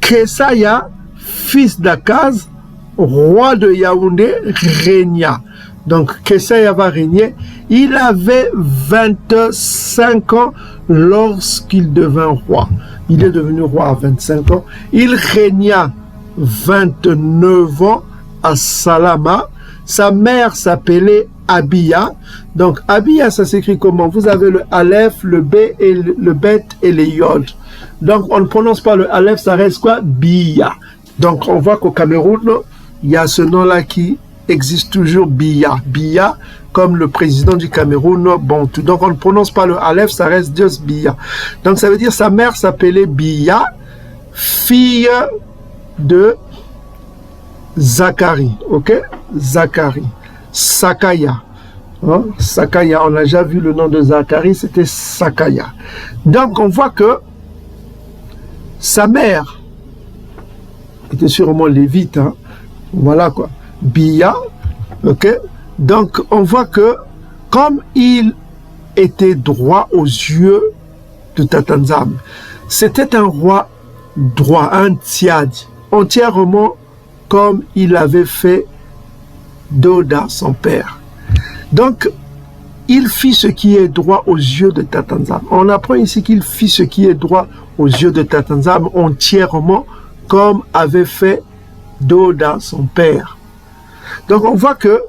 Speaker 3: Kesaya, fils d'Akaz, roi de Yaoundé, régna. Donc, Kesaya va régner. Il avait 25 ans lorsqu'il devint roi. Il est devenu roi à 25 ans. Il régna 29 ans à Salama. Sa mère s'appelait Abiya. Donc Abiya, ça s'écrit comment? Vous avez le Aleph, le B et le Bet et le Yod. Donc on ne prononce pas le Aleph, ça reste quoi? Biya. Donc on voit qu'au Cameroun, il y a ce nom-là qui existe toujours, Biya. Biya, comme le président du Cameroun, Bantou. Donc on ne prononce pas le Aleph, ça reste juste Biya. Donc ça veut dire sa mère s'appelait Biya, fille de Zacharie, ok? Zacharie, Sakaya. Hein? Sakaya, on a déjà vu le nom de Zacharie, c'était Sakaya. Donc on voit que sa mère était sûrement lévite, hein? Voilà quoi. Biya, ok? Donc on voit que comme il était droit aux yeux de Tata Nzambi, c'était un roi droit, un tiadi, entièrement comme il avait fait Doda, son père. Donc, il fit ce qui est droit aux yeux de Tata Nzambi. On apprend ici qu'il fit ce qui est droit aux yeux de Tata Nzambi entièrement comme avait fait Doda, son père. Donc, on voit que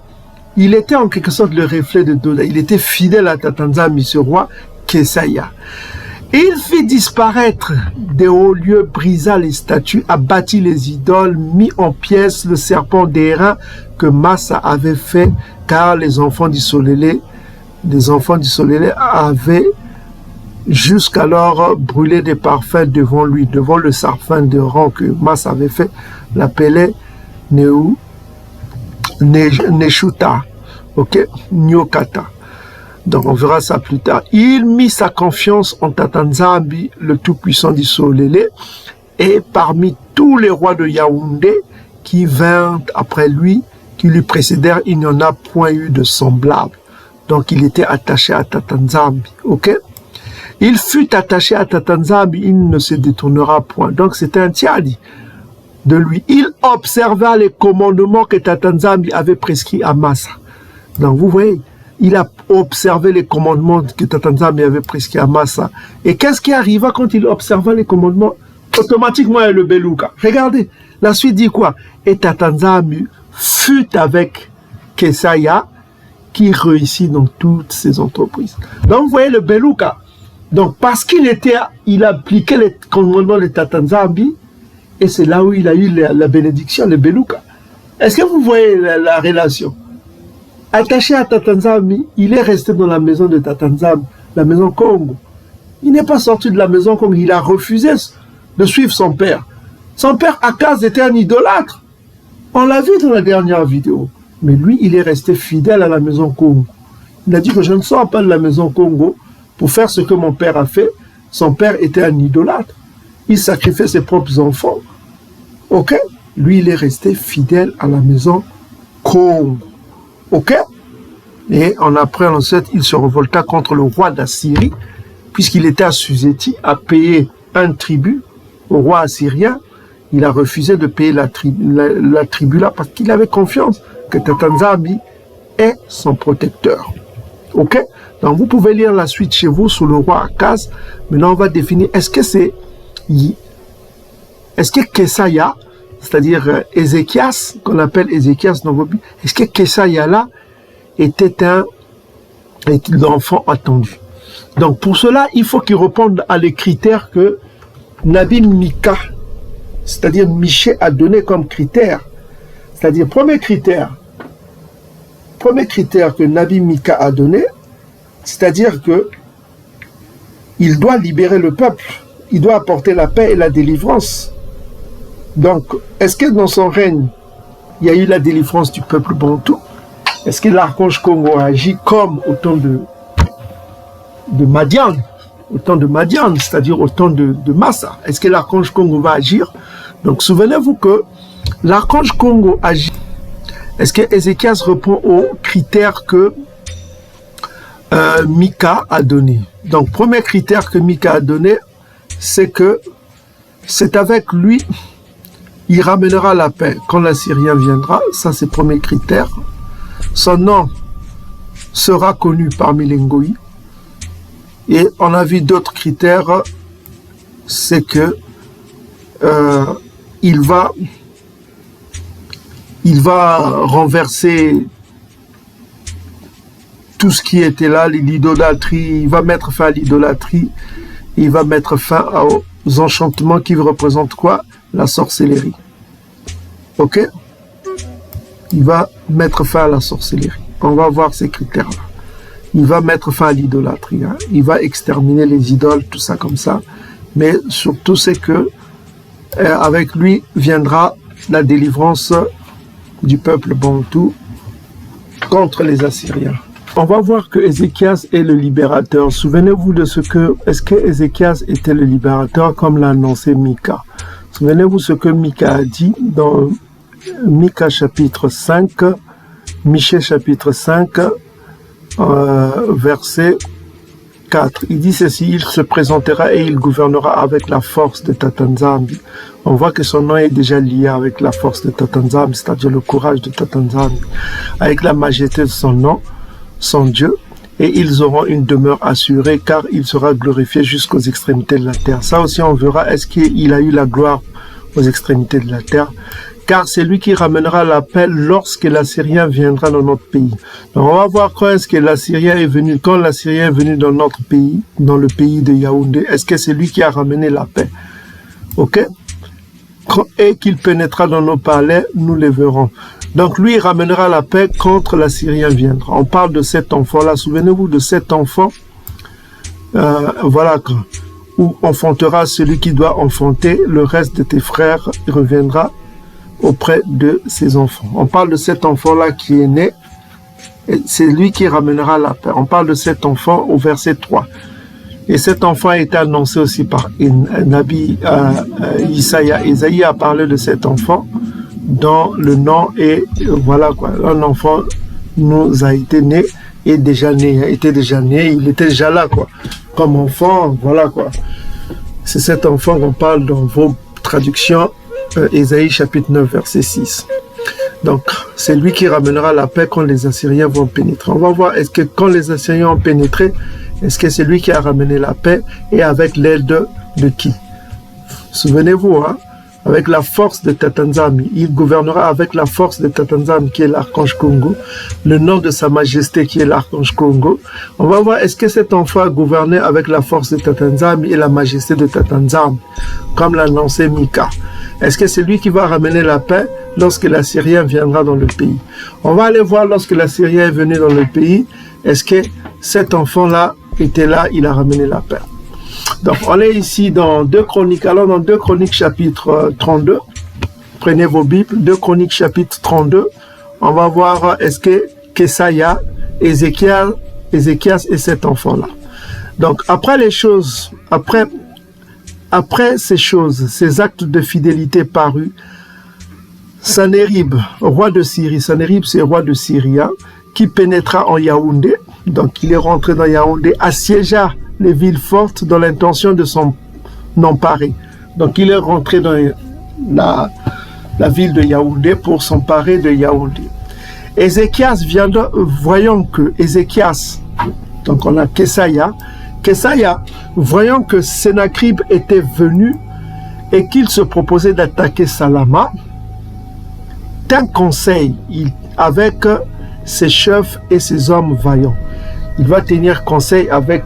Speaker 3: il était en quelque sorte le reflet de Doda. Il était fidèle à Tata Nzambi, ce roi Kesaya. Il fit disparaître des hauts lieux, brisa les statues, abattit les idoles, mit en pièces le serpent d'airain que Massa avait fait, car les enfants d'Isolélé avaient jusqu'alors brûlé des parfums devant lui, devant le sarfin de rang que Massa avait fait, l'appelait Neshuta, ok, Nyokata. Donc on verra ça plus tard. Il mit sa confiance en Tata Nzambi, le tout-puissant d'Isolélé, et parmi tous les rois de Yaoundé qui vinrent après lui, qui lui précédèrent, il n'y en a point eu de semblable. Donc il était attaché à Tata Nzambi, ok? Il fut attaché à Tata Nzambi, il ne se détournera point. Donc c'était un tiadi de lui. Il observa les commandements que Tata Nzambi avait prescrits à Massa. Donc vous voyez, il a observé les commandements que Tata Nzambi avait prescrits à Massa. Et qu'est-ce qui arriva quand il observa les commandements? Automatiquement, il y a le belouka. Regardez, la suite dit quoi? Et Tata Nzambi fut avec Kesaya, qui réussit dans toutes ses entreprises. Donc vous voyez le belouka. Donc, parce il appliquait les commandements de Tatanzambi, et c'est là où il a eu la bénédiction, le Beluka. Est-ce que vous voyez la relation? Attaché à Tatanzambi, il est resté dans la maison de Tatanzambi, la maison Congo. Il n'est pas sorti de la maison Congo, il a refusé de suivre son père. Son père, Akaz, était un idolâtre. On l'a vu dans la dernière vidéo. Mais lui, il est resté fidèle à la maison Congo. Il a dit que je ne sors pas de la maison Congo pour faire ce que mon père a fait. Son père était un idolâtre. Il sacrifiait ses propres enfants. Ok? Lui, il est resté fidèle à la maison Congo. Ok? Et après, ensuite, il se révolta contre le roi d'Assyrie, puisqu'il était assujetti à payer un tribut au roi assyrien. Il a refusé de payer la tribu là parce qu'il avait confiance que Tatanzambi est son protecteur. Ok? Donc vous pouvez lire la suite chez vous sur le roi Akaz. Maintenant on va définir est-ce que Kesaya, c'est-à-dire Ézéchias, qu'on appelle Ézéchias dans vos Bibles, est-ce que Kesaya là était l'enfant attendu? Donc pour cela, il faut qu'il réponde à les critères que Nabi Mika, c'est-à-dire Michée, a donné comme critère. C'est-à-dire, premier critère que Nabi Mika a donné, c'est-à-dire que il doit libérer le peuple, il doit apporter la paix et la délivrance. Donc, est-ce que dans son règne, il y a eu la délivrance du peuple bantou? Est-ce que l'archange Congo a agi comme au temps de Madian, c'est-à-dire au temps de Massa? Est-ce que l'archange Congo va agir? Donc, souvenez-vous que l'archange Congo agit. Est-ce que Ézéchias répond aux critères que Mika a donné? Donc, premier critère que Mika a donné, c'est que c'est avec lui, il ramènera la paix. Quand l'Assyrien viendra, ça c'est le premier critère. Son nom sera connu parmi les Ngoï. Et on a vu d'autres critères, c'est que il va renverser tout ce qui était là, l'idolâtrie, il va mettre fin à l'idolâtrie, il va mettre fin aux enchantements qui représentent quoi? La sorcellerie. Ok? Il va mettre fin à la sorcellerie. On va voir ces critères-là. Il va mettre fin à l'idolâtrie. Hein. Il va exterminer les idoles, tout ça comme ça. Mais surtout, c'est que avec lui viendra la délivrance du peuple bantou contre les Assyriens. On va voir que Ézéchias est le libérateur. Souvenez-vous de est-ce que Ézéchias était le libérateur comme l'a annoncé Mika? Souvenez-vous ce que Mika a dit dans Mika chapitre 5, Michée chapitre 5, verset 4. Il dit ceci: il se présentera et il gouvernera avec la force de Tatanzambi. On voit que son nom est déjà lié avec la force de Tatanzambi, c'est-à-dire le courage de Tatanzambi, avec la majesté de son nom, son Dieu, et ils auront une demeure assurée car il sera glorifié jusqu'aux extrémités de la terre. Ça aussi on verra, est-ce qu'il a eu la gloire aux extrémités de la terre? Car c'est lui qui ramènera la paix lorsque l'Assyrien viendra dans notre pays. Donc on va voir quand est-ce que l'Assyrien est venu. Quand l'Assyrien est venu dans notre pays, dans le pays de Yaoundé, est-ce que c'est lui qui a ramené la paix? Ok? Et qu'il pénétrera dans nos palais, nous les verrons. Donc lui, il ramènera la paix quand l'Assyrien viendra. On parle de cet enfant-là. Souvenez-vous de cet enfant. Voilà, où enfantera celui qui doit enfanter. Le reste de tes frères reviendra auprès de ses enfants. On parle de cet enfant-là qui est né. C'est lui qui ramènera la paix. On parle de cet enfant au verset 3. Et cet enfant a été annoncé aussi par Nabi Isaïa. Isaïe a parlé de cet enfant dont le nom est, voilà quoi, un enfant nous a été né, et déjà né, était déjà né, il était déjà là quoi, comme enfant, voilà quoi. C'est cet enfant qu'on parle dans vos traductions, Ésaïe chapitre 9 verset 6. Donc c'est lui qui ramènera la paix quand les Assyriens vont pénétrer. On va voir, est-ce que quand les Assyriens ont pénétré, est-ce que c'est lui qui a ramené la paix, et avec l'aide de qui? Souvenez-vous, hein, avec la force de Tatanzami. Il gouvernera avec la force de Tatanzami, qui est l'archange Congo, le nom de sa majesté, qui est l'archange Congo. On va voir, est-ce que cet enfant a gouverné avec la force de Tatanzami et la majesté de Tatanzami, comme l'a annoncé Mika. Est-ce que c'est lui qui va ramener la paix lorsque l'Assyrien viendra dans le pays? On va aller voir lorsque l'Assyrien est venu dans le pays, est-ce que cet enfant-là était là, il a ramené la paix. Donc, on est ici dans 2 Chroniques. Alors, dans 2 Chroniques chapitre 32, prenez vos Bibles, 2 Chroniques chapitre 32, on va voir est-ce que Kesaïa, Ézéchias et cet enfant-là. Donc, après les choses, après ces choses, ces actes de fidélité parus, Sanherib, roi de Syrie, Sanherib c'est roi de Syrie, qui pénétra en Yaoundé, donc il est rentré dans Yaoundé, assiégea les villes fortes dans l'intention de s'en emparer. Donc il est rentré dans la ville de Yaoundé pour s'emparer de Yaoundé. Ézéchias voyant que Ézéchias, donc on a Kesaïa, voyant que Sennacherib était venu et qu'il se proposait d'attaquer Salama, d'un conseil avec ses chefs et ses hommes vaillants. Il va tenir conseil avec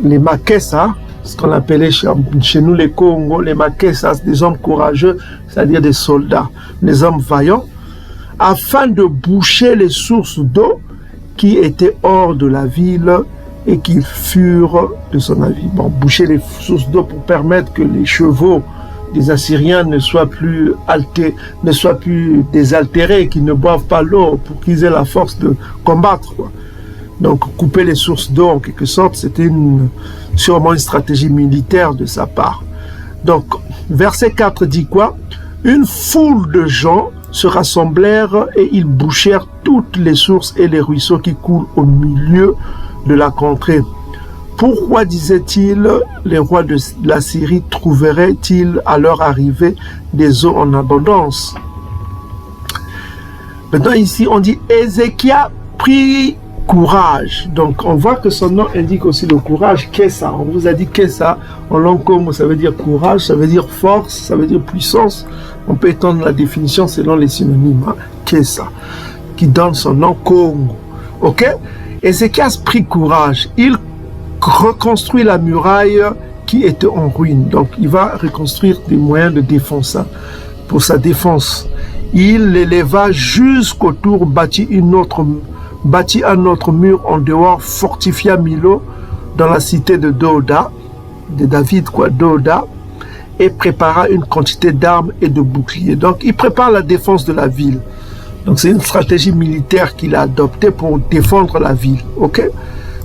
Speaker 3: les Makessa, ce qu'on appelait chez nous les Congo, les Makessa, des hommes courageux, c'est-à-dire des soldats, des hommes vaillants, afin de boucher les sources d'eau qui étaient hors de la ville et qui furent, de son avis, boucher les sources d'eau pour permettre que les chevaux des Assyriens ne soient plus désaltérés, qu'ils ne boivent pas l'eau pour qu'ils aient la force de combattre, quoi. Donc couper les sources d'eau en quelque sorte, c'était sûrement une stratégie militaire de sa part. Donc verset 4 dit quoi? Une foule de gens se rassemblèrent et ils bouchèrent toutes les sources et les ruisseaux qui coulent au milieu de la contrée. Pourquoi, disait-il, les rois de la Syrie trouveraient-ils à leur arrivée des eaux en abondance? Maintenant ici on dit Ézéchias prit courage. Donc on voit que son nom indique aussi le courage. Kessa, on vous a dit Kessa en langue congo, ça veut dire courage, ça veut dire force, ça veut dire puissance. On peut étendre la définition selon les synonymes. Kessa, qui donne son nom Congo. Ok? Ézéchias prit courage. Il reconstruit la muraille qui était en ruine. Donc il va reconstruire des moyens de défense pour sa défense. Il l'éleva jusqu'au tour, bâtit un autre mur en dehors, fortifia Milo dans la cité de Doda, de David, Doda, et prépara une quantité d'armes et de boucliers. Donc il prépare la défense de la ville. Donc c'est une stratégie militaire qu'il a adoptée pour défendre la ville. Ok?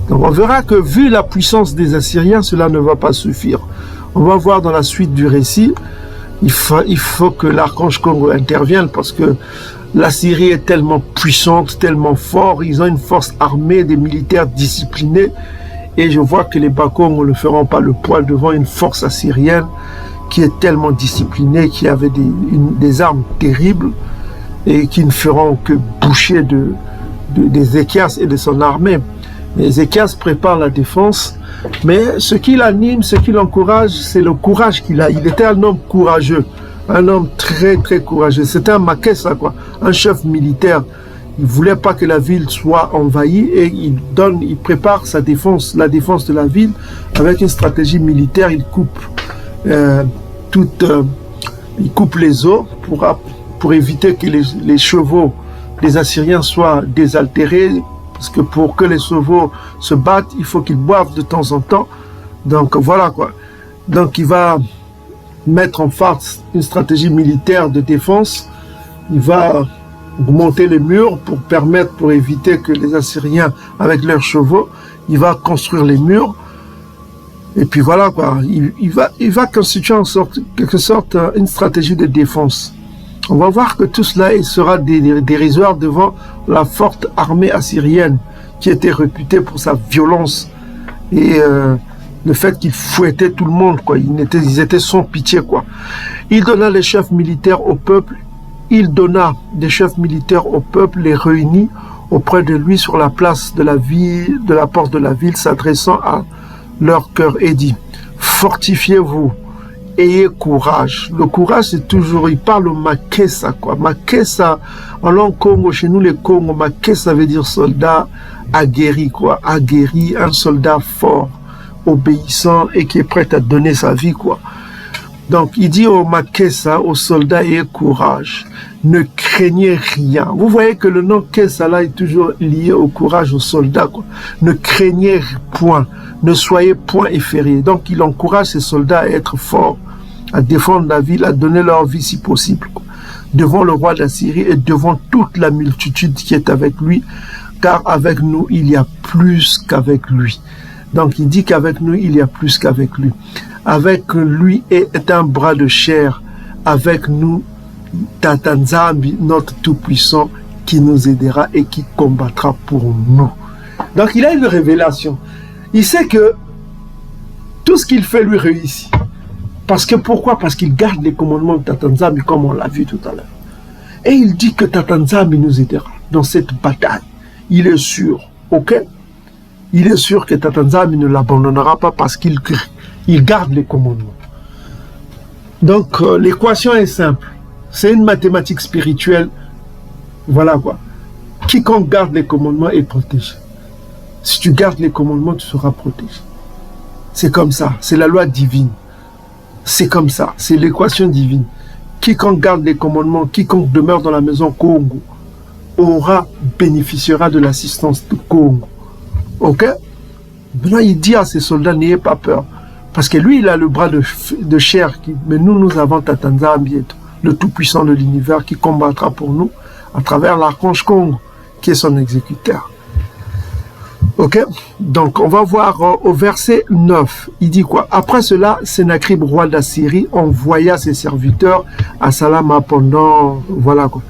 Speaker 3: Donc on verra que vu la puissance des Assyriens, cela ne va pas suffire. On va voir dans la suite du récit, il faut que l'archange Congo intervienne parce que la Syrie est tellement puissante, tellement forte, ils ont une force armée, des militaires disciplinés, et je vois que les Bakong ne feront pas le poids devant une force assyrienne qui est tellement disciplinée, qui avait des armes terribles et qui ne feront que boucher d'Ézéchias et de son armée. Ézéchias prépare la défense, mais ce qui l'anime, ce qui l'encourage, c'est le courage qu'il a. Il était un homme courageux, un homme très très courageux. C'était un Makessa, quoi, un chef militaire. Il voulait pas que la ville soit envahie et il prépare sa défense, la défense de la ville avec une stratégie militaire. Il coupe il coupe les eaux pour éviter que les chevaux des Assyriens soient désaltérés. Parce que pour que les chevaux se battent, il faut qu'ils boivent de temps en temps. Donc voilà quoi. Donc il va mettre en face une stratégie militaire de défense. Il va monter les murs pour éviter que les Assyriens, avec leurs chevaux, il va construire les murs. Et puis voilà quoi. Il va constituer en quelque sorte une stratégie de défense. On va voir que tout cela sera dérisoire devant la forte armée assyrienne qui était réputée pour sa violence et le fait qu'il fouettait tout le monde, quoi. Ils étaient sans pitié, quoi. Il donna les chefs militaires au peuple, les réunit auprès de lui sur la place de la ville, de la porte de la ville, s'adressant à leur cœur et dit: fortifiez-vous ayez courage. Le courage, c'est toujours, il parle au makesa, quoi. Makesa, en langue Congo, chez nous les Congo, makesa veut dire soldat aguerri, quoi. Aguerri, un soldat fort, obéissant et qui est prêt à donner sa vie, quoi. Donc, il dit au makesa, aux soldats, ayez courage. Ne craignez rien. Vous voyez que le nom Kesa là est toujours lié au courage, aux soldats, quoi. Ne craignez point. Ne soyez point effrayés. Donc, il encourage ses soldats à être forts, à défendre la ville, à donner leur vie si possible, quoi, devant le roi d'Assyrie et devant toute la multitude qui est avec lui, car avec nous, il y a plus qu'avec lui. Donc, il dit qu'avec nous, il y a plus qu'avec lui. Avec lui est un bras de chair. Avec nous, Tata Nzambi, notre Tout-Puissant, qui nous aidera et qui combattra pour nous. Donc, il a une révélation. Il sait que tout ce qu'il fait lui réussit. Parce que pourquoi? Parce qu'il garde les commandements de Tata Nzambi, comme on l'a vu tout à l'heure. Et il dit que Tata Nzambi nous aidera dans cette bataille. Il est sûr, ok? Il est sûr que Tata Nzambi ne l'abandonnera pas parce qu'il garde les commandements. Donc, l'équation est simple. C'est une mathématique spirituelle. Voilà quoi. Quiconque garde les commandements est protégé. Si tu gardes les commandements, tu seras protégé. C'est comme ça. C'est la loi divine. C'est comme ça. C'est l'équation divine. Quiconque garde les commandements, quiconque demeure dans la maison Congo, bénéficiera de l'assistance de Congo. Ok? Maintenant, il dit à ses soldats, n'ayez pas peur. Parce que lui, il a le bras de chair. Mais nous avons Tata Nzambi, le Tout-Puissant de l'univers, qui combattra pour nous à travers l'archange Congo, qui est son exécuteur. Ok? Donc, on va voir au verset 9. Il dit quoi? Après cela, Sennacherib, roi d'Assyrie, envoya ses serviteurs à Salama pendant... Voilà quoi.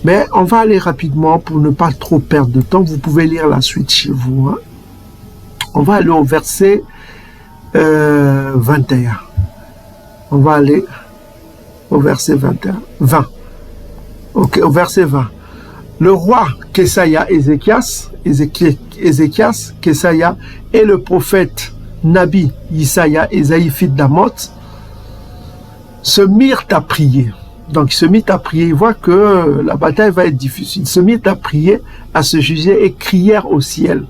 Speaker 3: Mais on va aller rapidement pour ne pas trop perdre de temps. Vous pouvez lire la suite chez vous. Hein? On va aller au verset 21. On va aller au verset 20. Ok, au verset 20. Le roi Kesaïa, Ézéchias, Kesaïa, et le prophète Nabi, Isaïa, Esaïe, fils d'Amoth, se mirent à prier. Donc, il se mit à prier. Il voit que la bataille va être difficile. Il se mit à prier, à se juger et crièrent au ciel.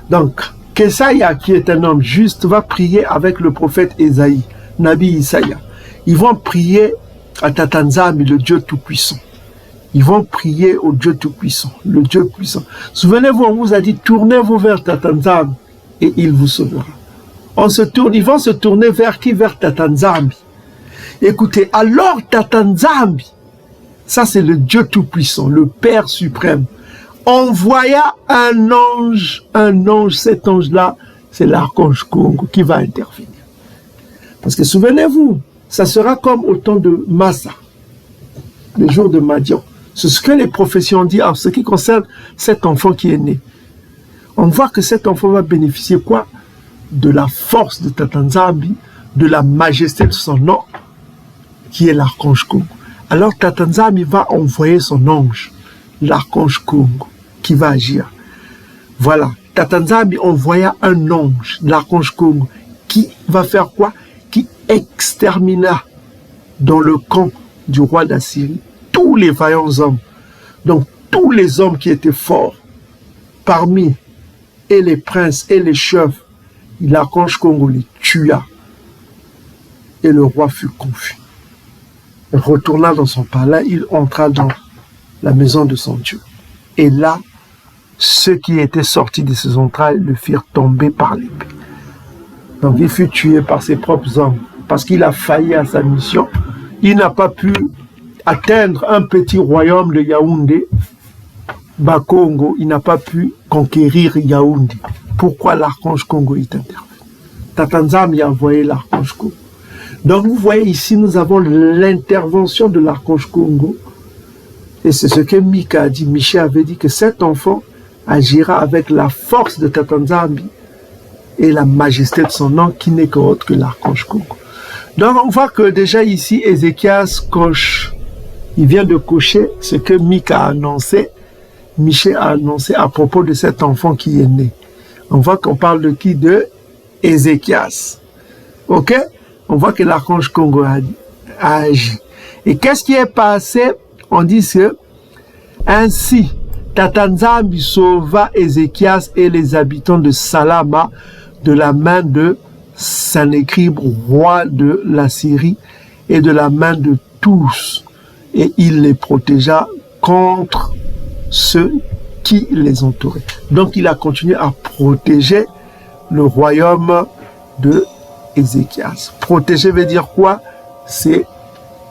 Speaker 3: Donc, Kesaïa, qui est un homme juste, va prier avec le prophète Esaïe, Nabi Isaïa. Ils vont prier à Tata Nzambi, le Dieu Tout-Puissant. Ils vont prier au Dieu Tout-Puissant, le Dieu puissant. Souvenez-vous, on vous a dit, tournez-vous vers Tata Nzambi et il vous sauvera. Ils vont se tourner vers qui? Vers Tata Nzambi. Écoutez, alors Tata Nzambi, ça c'est le Dieu Tout-Puissant, le Père suprême, envoya un ange, cet ange-là, c'est l'archange Congo qui va intervenir. Parce que souvenez-vous, ça sera comme au temps de Massa, les jours de Madian. C'est ce que les prophéties disent en ce qui concerne cet enfant qui est né. On voit que cet enfant va bénéficier quoi? De la force de Tata Nzambi, de la majesté de son nom, qui est l'archange Congo. Alors Tata Nzambi va envoyer son ange, l'archange Congo, qui va agir. Voilà. Tata Nzambi envoya un ange, l'archange Congo, qui va faire quoi? Qui extermina dans le camp du roi d'Assyrie tous les vaillants hommes. Donc tous les hommes qui étaient forts parmi et les princes et les chefs, l'archange Congo les tua et le roi fut confus. Il retourna dans son palais, il entra dans la maison de son Dieu. Et là, ceux qui étaient sortis de ses entrailles le firent tomber par l'épée. Donc il fut tué par ses propres hommes parce qu'il a failli à sa mission. Il n'a pas pu atteindre un petit royaume de Yaoundé, Bakongo. Il n'a pas pu conquérir Yaoundé. Pourquoi l'archange Congo est intervenu? Tata Nzambi a envoyé l'archange Congo. Donc vous voyez ici, nous avons l'intervention de l'archange Congo. Et c'est ce que Mika a dit. Michel avait dit que cet enfant agira avec la force de Tata Nzambi et la majesté de son nom qui n'est qu'autre que l'archange Congo. Donc on voit que déjà ici, Ézéchias coche. Il vient de cocher ce que Mika a annoncé, Michel a annoncé à propos de cet enfant qui est né. On voit qu'on parle de qui? De Ézéchias. Ok? on voit que l'archange Congo a agi. Et qu'est-ce qui est passé? On dit que ainsi, Tatanzambi sauva Ézéchias et les habitants de Salama de la main de Sanhécrib, roi de la Syrie, et de la main de tous. Et il les protégea contre ceux qui les entouraient. Donc il a continué à protéger le royaume de Ézéchias. Protéger veut dire quoi? C'est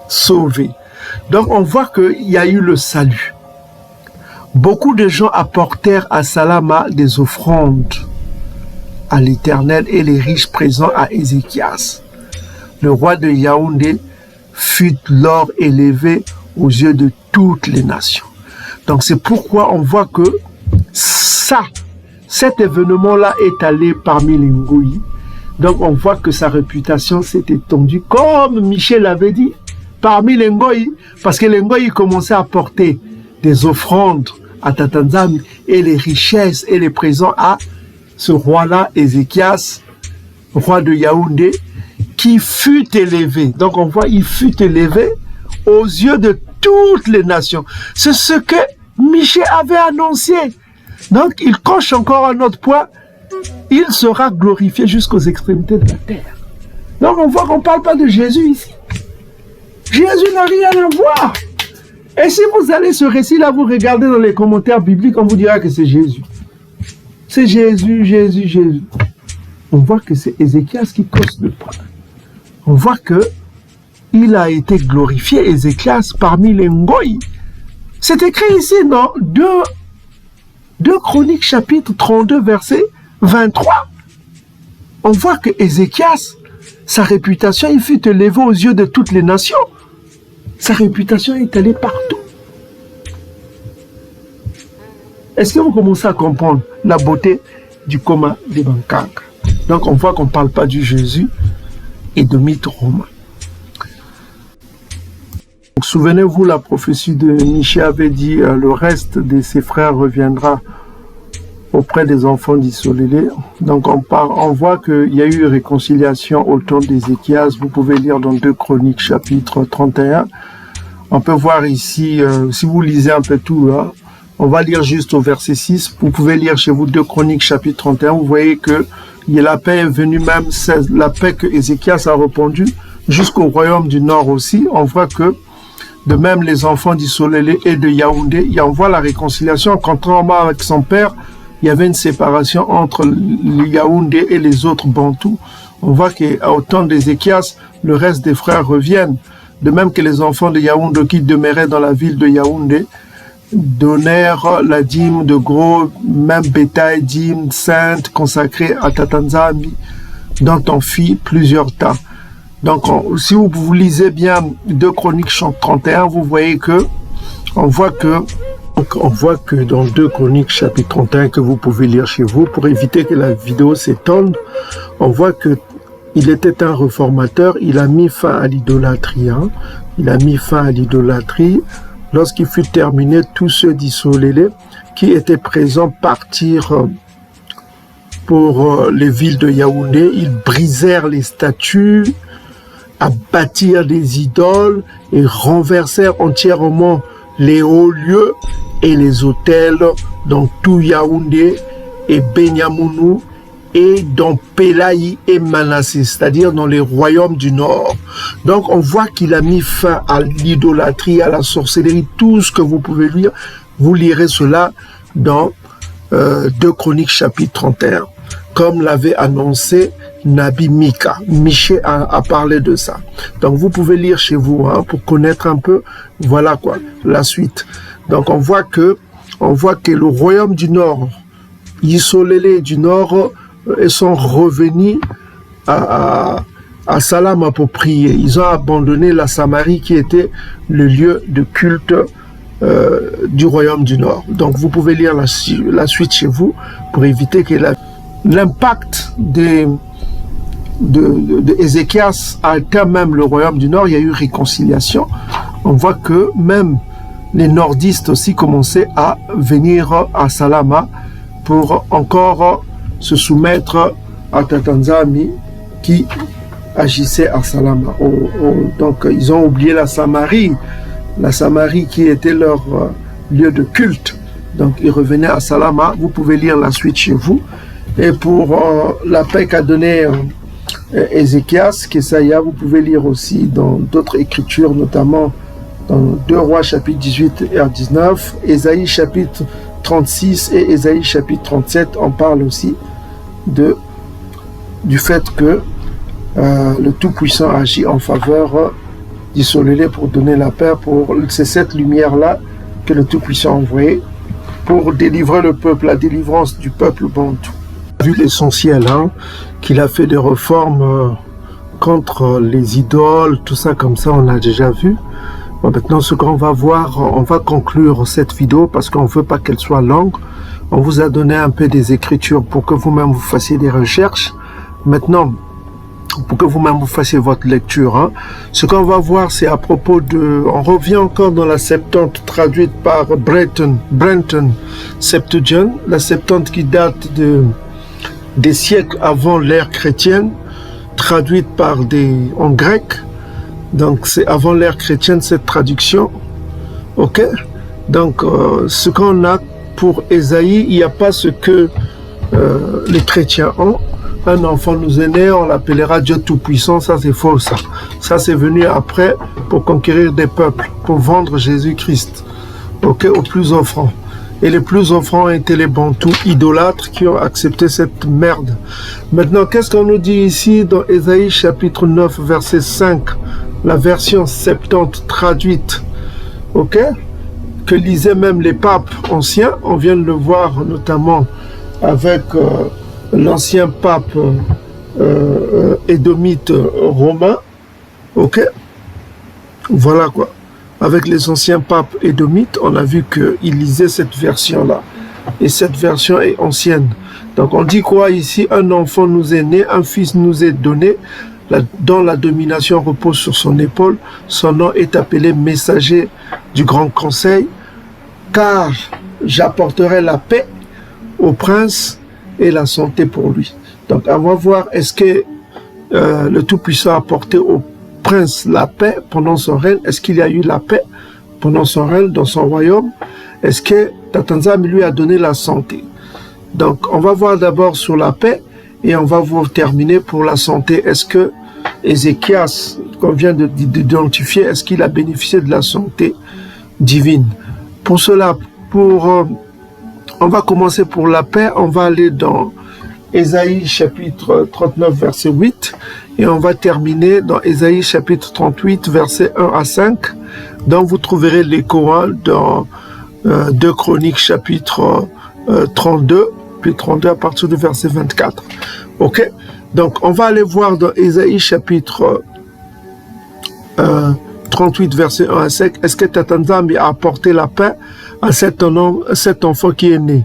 Speaker 3: sauver. Donc on voit qu'il y a eu le salut. Beaucoup de gens apportèrent à Salama des offrandes à l'Éternel et les riches présents à Ézéchias. Le roi de Yaoundé fut lors élevé aux yeux de toutes les nations. Donc c'est pourquoi on voit que cet événement-là est allé parmi les Ngoï. Donc on voit que sa réputation s'est étendue, comme Michel avait dit, parmi les Ngoï, parce que les Ngoï commençaient à porter des offrandes à Tatanzambi et les richesses et les présents à ce roi-là, Ézéchias, roi de Yaoundé, qui fut élevé. Donc on voit, il fut élevé aux yeux de toutes les nations. C'est ce que Michel avait annoncé. Donc il coche encore un autre point. Il sera glorifié jusqu'aux extrémités de la terre. Donc on voit qu'on ne parle pas de Jésus ici. Jésus n'a rien à voir. Et si vous allez ce récit-là, vous regardez dans les commentaires bibliques, on vous dira que c'est Jésus. C'est Jésus, Jésus, Jésus. On voit que c'est Ézéchias qui cause le point. On voit que il a été glorifié, Ézéchias, parmi les Ngoï. C'est écrit ici dans 2 Chroniques chapitre 32, verset 23. On voit que Ézéchias, sa réputation, il fut élevé aux yeux de toutes les nations. Sa réputation est allée partout. Est-ce que vous commencez à comprendre la beauté du coma des Bankang? Donc on voit qu'on ne parle pas du Jésus et de mythes romains. Souvenez-vous, la prophétie de Michée avait dit le reste de ses frères reviendra auprès des enfants d'Isolélé. Donc on voit qu'il y a eu réconciliation au temps d'Ézéchias. Vous pouvez lire dans 2 Chroniques chapitre 31. On peut voir ici, si vous lisez un peu tout, hein, on va lire juste au verset 6. Vous pouvez lire chez vous 2 Chroniques chapitre 31. Vous voyez que la paix est venue, même la paix que Ézéchias a répandu jusqu'au royaume du Nord aussi. On voit que de même les enfants d'Isolélé et de Yaoundé, on voit la réconciliation. Contrairement avec son père, il y avait une séparation entre les Yaoundé et les autres Bantous. On voit qu'au temps d'Ézéchias, le reste des frères reviennent. De même que les enfants de Yaoundé qui demeuraient dans la ville de Yaoundé donnèrent la dîme de gros, même bétail, dîme sainte consacrée à Tatanzambi, dont on fit plusieurs tas. Donc, si vous lisez bien 2 Chroniques 31, vous voyez que on voit que dans 2 Chroniques chapitre 31 que vous pouvez lire chez vous, pour éviter que la vidéo s'étende, on voit que il était un réformateur, il a mis fin à l'idolâtrie. Hein. Il a mis fin à l'idolâtrie. Lorsqu'il fut terminé, tous ceux d'Isolélé qui étaient présents partirent pour les villes de Yaoundé. Ils brisèrent les statues, abattirent des idoles et renversèrent entièrement les hauts lieux et les hôtels dans tout Yaoundé et Benyamounou et dans Pélaï et Manassé, c'est-à-dire dans les royaumes du Nord. Donc on voit qu'il a mis fin à l'idolâtrie, à la sorcellerie, tout ce que vous pouvez lire. Vous lirez cela dans 2 Chroniques chapitre 31, comme l'avait annoncé Nabi Mika. Michée a parlé de ça. Donc vous pouvez lire chez vous hein, pour connaître un peu, voilà quoi, la suite. Donc on voit que le royaume du Nord, Isolélé du Nord, ils sont revenus à Salama pour prier. Ils ont abandonné la Samarie qui était le lieu de culte du royaume du Nord. Donc vous pouvez lire la suite chez vous pour éviter que l'impact de Ézéchias a atteint même le royaume du Nord. Il y a eu réconciliation. On voit que même les nordistes aussi commençaient à venir à Salama pour encore se soumettre à Tatanzambi qui agissaient à Salama. Donc ils ont oublié la Samarie qui était leur lieu de culte. Donc ils revenaient à Salama. Vous pouvez lire la suite chez vous. Et pour la paix qu'a donnée Ézéchias, Kesaïa, vous pouvez lire aussi dans d'autres écritures, notamment dans 2 Rois chapitre 18 et 19, Ésaïe chapitre 36 et Ésaïe chapitre 37, on parle aussi du fait que le Tout-Puissant agit en faveur d'Issolélé pour donner la paix. C'est cette lumière-là que le Tout-Puissant a envoyée pour délivrer le peuple, la délivrance du peuple bantou. On a vu l'essentiel, qu'il a fait des réformes contre les idoles, tout ça comme ça, on a déjà vu. Bon, maintenant, ce qu'on va voir, on va conclure cette vidéo parce qu'on ne veut pas qu'elle soit longue. On vous a donné un peu des écritures pour que vous-même vous fassiez des recherches. Maintenant, pour que vous-même vous fassiez votre lecture. Ce qu'on va voir, c'est à propos de... On revient encore dans la Septante traduite par Brenton Septuagint, la Septante qui date des siècles avant l'ère chrétienne, traduite en grec. Donc, c'est avant l'ère chrétienne, cette traduction. OK? Donc, ce qu'on a pour Ésaïe, il n'y a pas ce que les chrétiens ont. Un enfant nous est né, on l'appellera Dieu Tout-Puissant. Ça, c'est faux, ça. Ça, c'est venu après pour conquérir des peuples, pour vendre Jésus-Christ. OK? Aux plus offrants. Et les plus offrants étaient les bantous idolâtres qui ont accepté cette merde. Maintenant, qu'est-ce qu'on nous dit ici dans Ésaïe chapitre 9, verset 5, la version Septante traduite, ok, que lisaient même les papes anciens. On vient de le voir notamment avec l'ancien pape édomite romain, ok, voilà quoi. Avec les anciens papes édomites, on a vu qu'ils lisaient cette version-là. Et cette version est ancienne. Donc on dit quoi ici? Un enfant nous est né, un fils nous est donné, dont la domination repose sur son épaule. Son nom est appelé messager du grand conseil, car j'apporterai la paix au prince et la santé pour lui. Donc on va voir, est-ce que le Tout-Puissant a apporté au prince la paix pendant son règne? Est-ce qu'il y a eu la paix pendant son règne dans son royaume? Est-ce que Tatanzam lui a donné la santé? Donc on va voir d'abord sur la paix et on va vous terminer pour la santé. Est-ce que Ézéchias, qu'on vient d'identifier, est-ce qu'il a bénéficié de la santé divine? Pour cela, on va commencer pour la paix. On va aller dans Ésaïe chapitre 39 verset 8 et on va terminer dans Ésaïe chapitre 38 verset 1 à 5, dont vous trouverez l'écho dans 2 Chroniques chapitre 32 puis 32 à partir du verset 24. Ok, donc on va aller voir dans Ésaïe chapitre 38 verset 1 à 5, est-ce que Tatanzam a apporté la paix à cet enfant qui est né?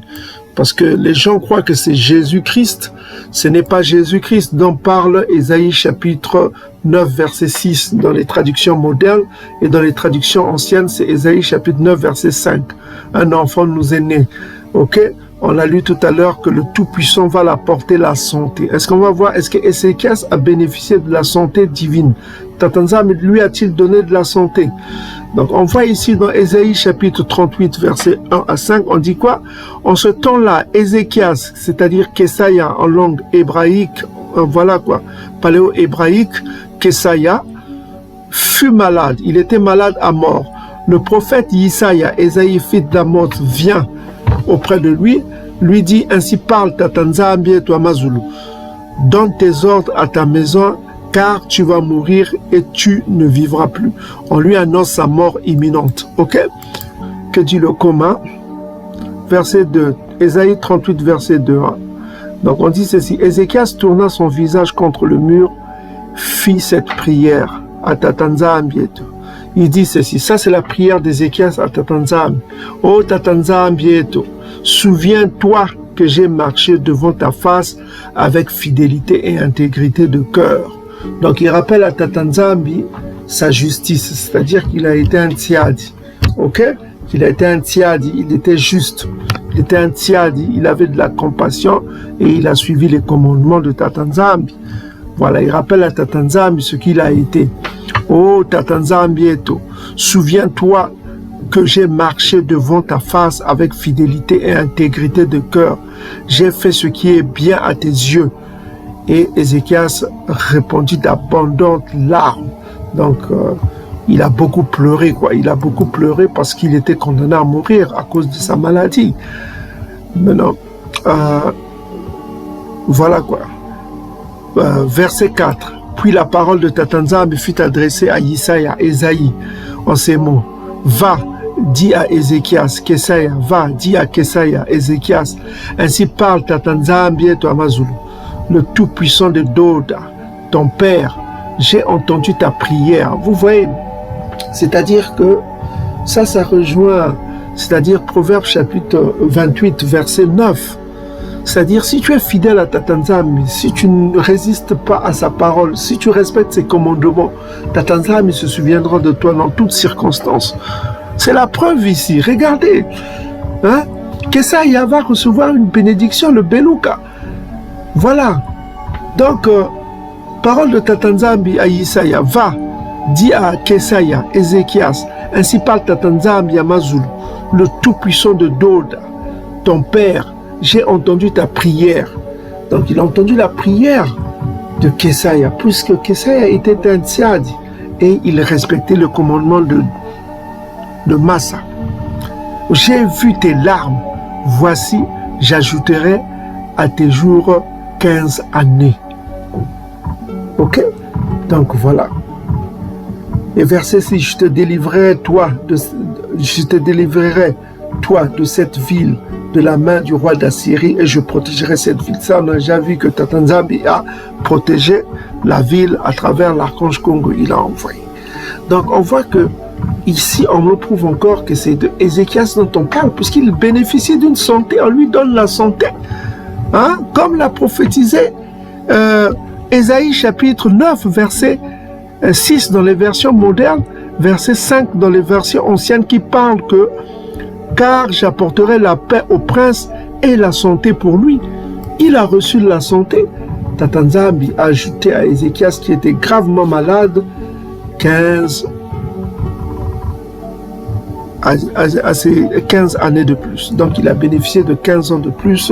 Speaker 3: Parce que les gens croient que c'est Jésus-Christ. Ce n'est pas Jésus-Christ dont parle Ésaïe chapitre 9 verset 6 dans les traductions modernes, et dans les traductions anciennes, c'est Ésaïe chapitre 9 verset 5. Un enfant nous est né. Ok? On a lu tout à l'heure que le Tout-Puissant va l'apporter la santé. Est-ce qu'on va voir, est-ce que Ézéchias a bénéficié de la santé divine? Tatanzam lui a-t-il donné de la santé? Donc on voit ici dans Ésaïe chapitre 38 verset 1 à 5, on dit quoi? En ce temps-là, Ézéchias, c'est-à-dire Kesaïa en langue hébraïque, voilà quoi, paléo-hébraïque, Kesaïa, fut malade, il était malade à mort. Le prophète Isaïa, Ésaïe fils d'Amoz, vient auprès de lui dit, ainsi parle Tatanzam toi Mazulu, donne tes ordres à ta maison, car tu vas mourir et tu ne vivras plus. On lui annonce sa mort imminente. Ok? Que dit le commun? Verset 2. Ésaïe 38, verset 2. Donc on dit ceci. Ézéchias tourna son visage contre le mur, fit cette prière à Tatanzam. Il dit ceci. Ça c'est la prière d'Ézéchias à Tatanzam. Oh Tatanzam, souviens-toi que j'ai marché devant ta face avec fidélité et intégrité de cœur. Donc il rappelle à Tatanzambi sa justice, c'est-à-dire qu'il a été un tsiadi, ok? Il a été un tsiadi, il était juste, il était un tsiadi, il avait de la compassion et il a suivi les commandements de Tatanzambi. Voilà, il rappelle à Tatanzambi ce qu'il a été. Oh Tatanzambi Eto, souviens-toi que j'ai marché devant ta face avec fidélité et intégrité de cœur. J'ai fait ce qui est bien à tes yeux. Et Ézéchias répondit d'abondantes larmes. Donc, il a beaucoup pleuré, quoi. Il a beaucoup pleuré parce qu'il était condamné à mourir à cause de sa maladie. Maintenant, voilà quoi. Verset 4. Puis la parole de Tatanzambi fut adressée à Isaïe, Ésaïe, en ces mots. Va, dis à Ézéchias, Kesaïa, va, dis à Kesaïa, Ézéchias. Ainsi parle Tatanzambi et Amazulu, le Tout-Puissant de Doda, ton Père. J'ai entendu ta prière. Vous voyez, c'est-à-dire que ça rejoint, c'est-à-dire Proverbe chapitre 28, verset 9. C'est-à-dire, si tu es fidèle à Tatanzambi, si tu ne résistes pas à sa parole, si tu respectes ses commandements, Tatanzambi se souviendra de toi dans toutes circonstances. C'est la preuve ici. Regardez, hein? Kesaïa va recevoir une bénédiction, le Beluka. Voilà. Donc, parole de Tatanzambi à Isaïa, va, dis à Kesaïa, Ézéchias, ainsi parle Tatanzambi à Mazulu, le Tout-Puissant de Doda, ton Père. J'ai entendu ta prière. Donc, il a entendu la prière de Kesaïa, puisque Kesaïa était un tzad et il respectait le commandement de Massa. J'ai vu tes larmes. Voici, j'ajouterai à tes jours 15 années. Ok? Donc, voilà. Et verset 6, je te délivrerai, toi, de cette ville, de la main du roi d'Assyrie, et je protégerai cette ville. Ça, on a déjà vu que Tatanzambi a protégé la ville à travers l'archange Congo. Il a envoyé. Donc, on voit que ici, on me prouve encore que c'est de Ézéchias dont on parle, puisqu'il bénéficie d'une santé, on lui donne la santé. Hein? Comme l'a prophétisé Ésaïe chapitre 9, verset 6 dans les versions modernes, verset 5 dans les versions anciennes qui parlent que car j'apporterai la paix au prince et la santé pour lui. Il a reçu la santé. Tatanzambi a ajouté à Ézéchias qui était gravement malade 15 à ses 15 années de plus. Donc il a bénéficié de 15 ans de plus,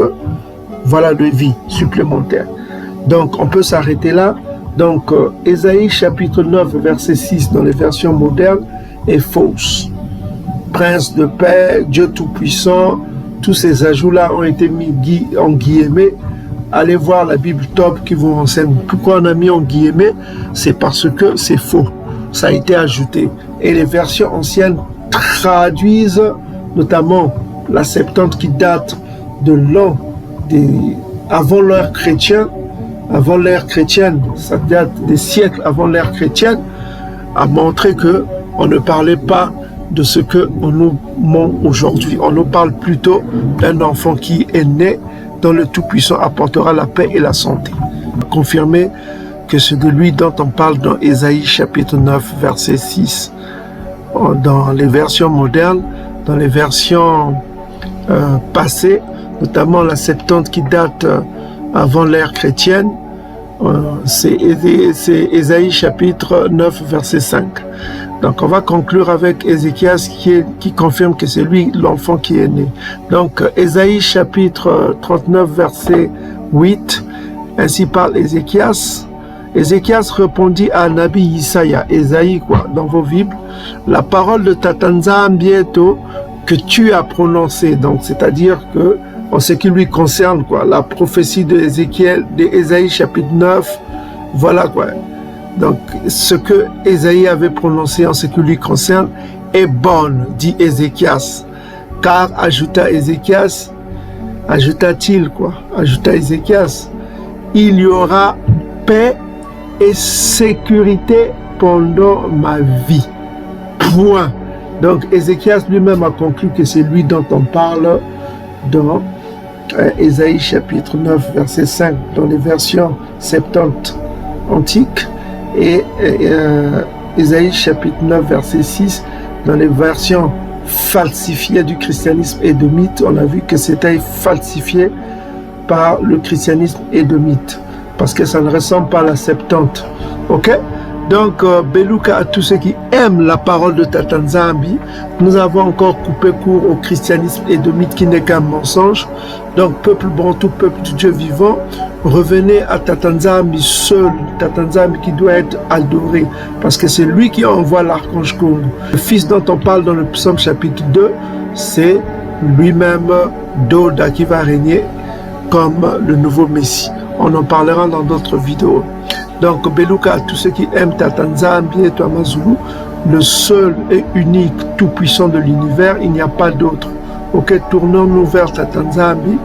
Speaker 3: voilà, de vie supplémentaire. Donc on peut s'arrêter là. Donc Ésaïe chapitre 9 verset 6 dans les versions modernes est fausse. Prince de paix, Dieu tout-puissant, tous ces ajouts-là ont été mis en guillemets. Allez voir la Bible Top qui vous renseigne. Pourquoi on a mis en guillemets? C'est parce que c'est faux. Ça a été ajouté. Et les versions anciennes traduisent notamment la Septante qui date de l'an avant l'ère chrétienne. Avant l'ère chrétienne, ça date des siècles avant l'ère chrétienne, a montré que on ne parlait pas de ce qu'on nous montre aujourd'hui. On nous parle plutôt d'un enfant qui est né, dont le Tout-Puissant apportera la paix et la santé. Confirmer que c'est de lui dont on parle dans Ésaïe chapitre 9, verset 6. Dans les versions modernes, dans les versions passées, notamment la Septante qui date avant l'ère chrétienne, c'est Ésaïe chapitre 9, verset 5. Donc on va conclure avec Ézéchias qui confirme que c'est lui l'enfant qui est né. Donc Ésaïe chapitre 39 verset 8, ainsi parle Ézéchias. Ézéchias répondit à Nabi Isaïa, Ésaïe quoi, dans vos Bibles, la parole de Tatanzambi que tu as prononcée. Donc c'est-à-dire que en ce qui lui concerne quoi, la prophétie de Ésaïe chapitre 9, voilà quoi. Donc, ce que Ésaïe avait prononcé en ce qui lui concerne est bonne, dit Ézéchias. Car, ajouta-t-il quoi? Ajouta Ézéchias, il y aura paix et sécurité pendant ma vie. Point. Donc, Ézéchias lui-même a conclu que c'est lui dont on parle dans Ésaïe chapitre 9, verset 5, dans les versions Septante antiques. Et Ésaïe chapitre 9 verset 6 dans les versions falsifiées du christianisme édomite, on a vu que c'était falsifié par le christianisme édomite. parce que ça ne ressemble pas à la Septante. Ok? Donc, Beluka, à tous ceux qui aiment la parole de Tata Nzambi, nous avons encore coupé court au christianisme édomite qui n'est qu'un mensonge. Donc, peuple bantou, peuple du Dieu vivant, revenez à Tata Nzambi seul, Tata Nzambi qui doit être adoré, parce que c'est lui qui envoie l'archange Congo. Le fils dont on parle dans le psaume chapitre 2, c'est lui-même Doda qui va régner comme le nouveau Messie. On en parlera dans d'autres vidéos. Donc, Beluka, à tous ceux qui aiment Tata Nzambi et Toama Zulu, le seul et unique tout-puissant de l'univers, il n'y a pas d'autre. Ok, tournons-nous vers Tata Nzambi,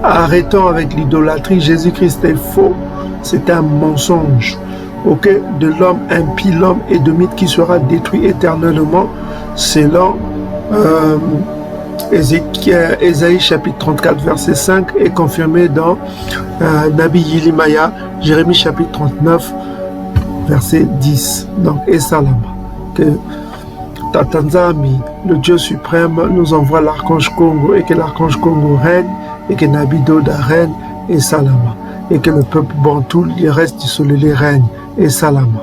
Speaker 3: arrêtons avec l'idolâtrie. Jésus-Christ est faux, c'est un mensonge. Ok, de l'homme impie, l'homme édomite qui sera détruit éternellement, selon Ésaïe chapitre 34 verset 5 est confirmé dans Nabi Yilimaya, Jérémie chapitre 39 verset 10. Donc, et Salama, que Tata Nzambi, le Dieu suprême, nous envoie l'archange Congo et que l'archange Congo règne et que Nabi Doda règne et Salama, et que le peuple bantou, le reste du soleil règne et Salama.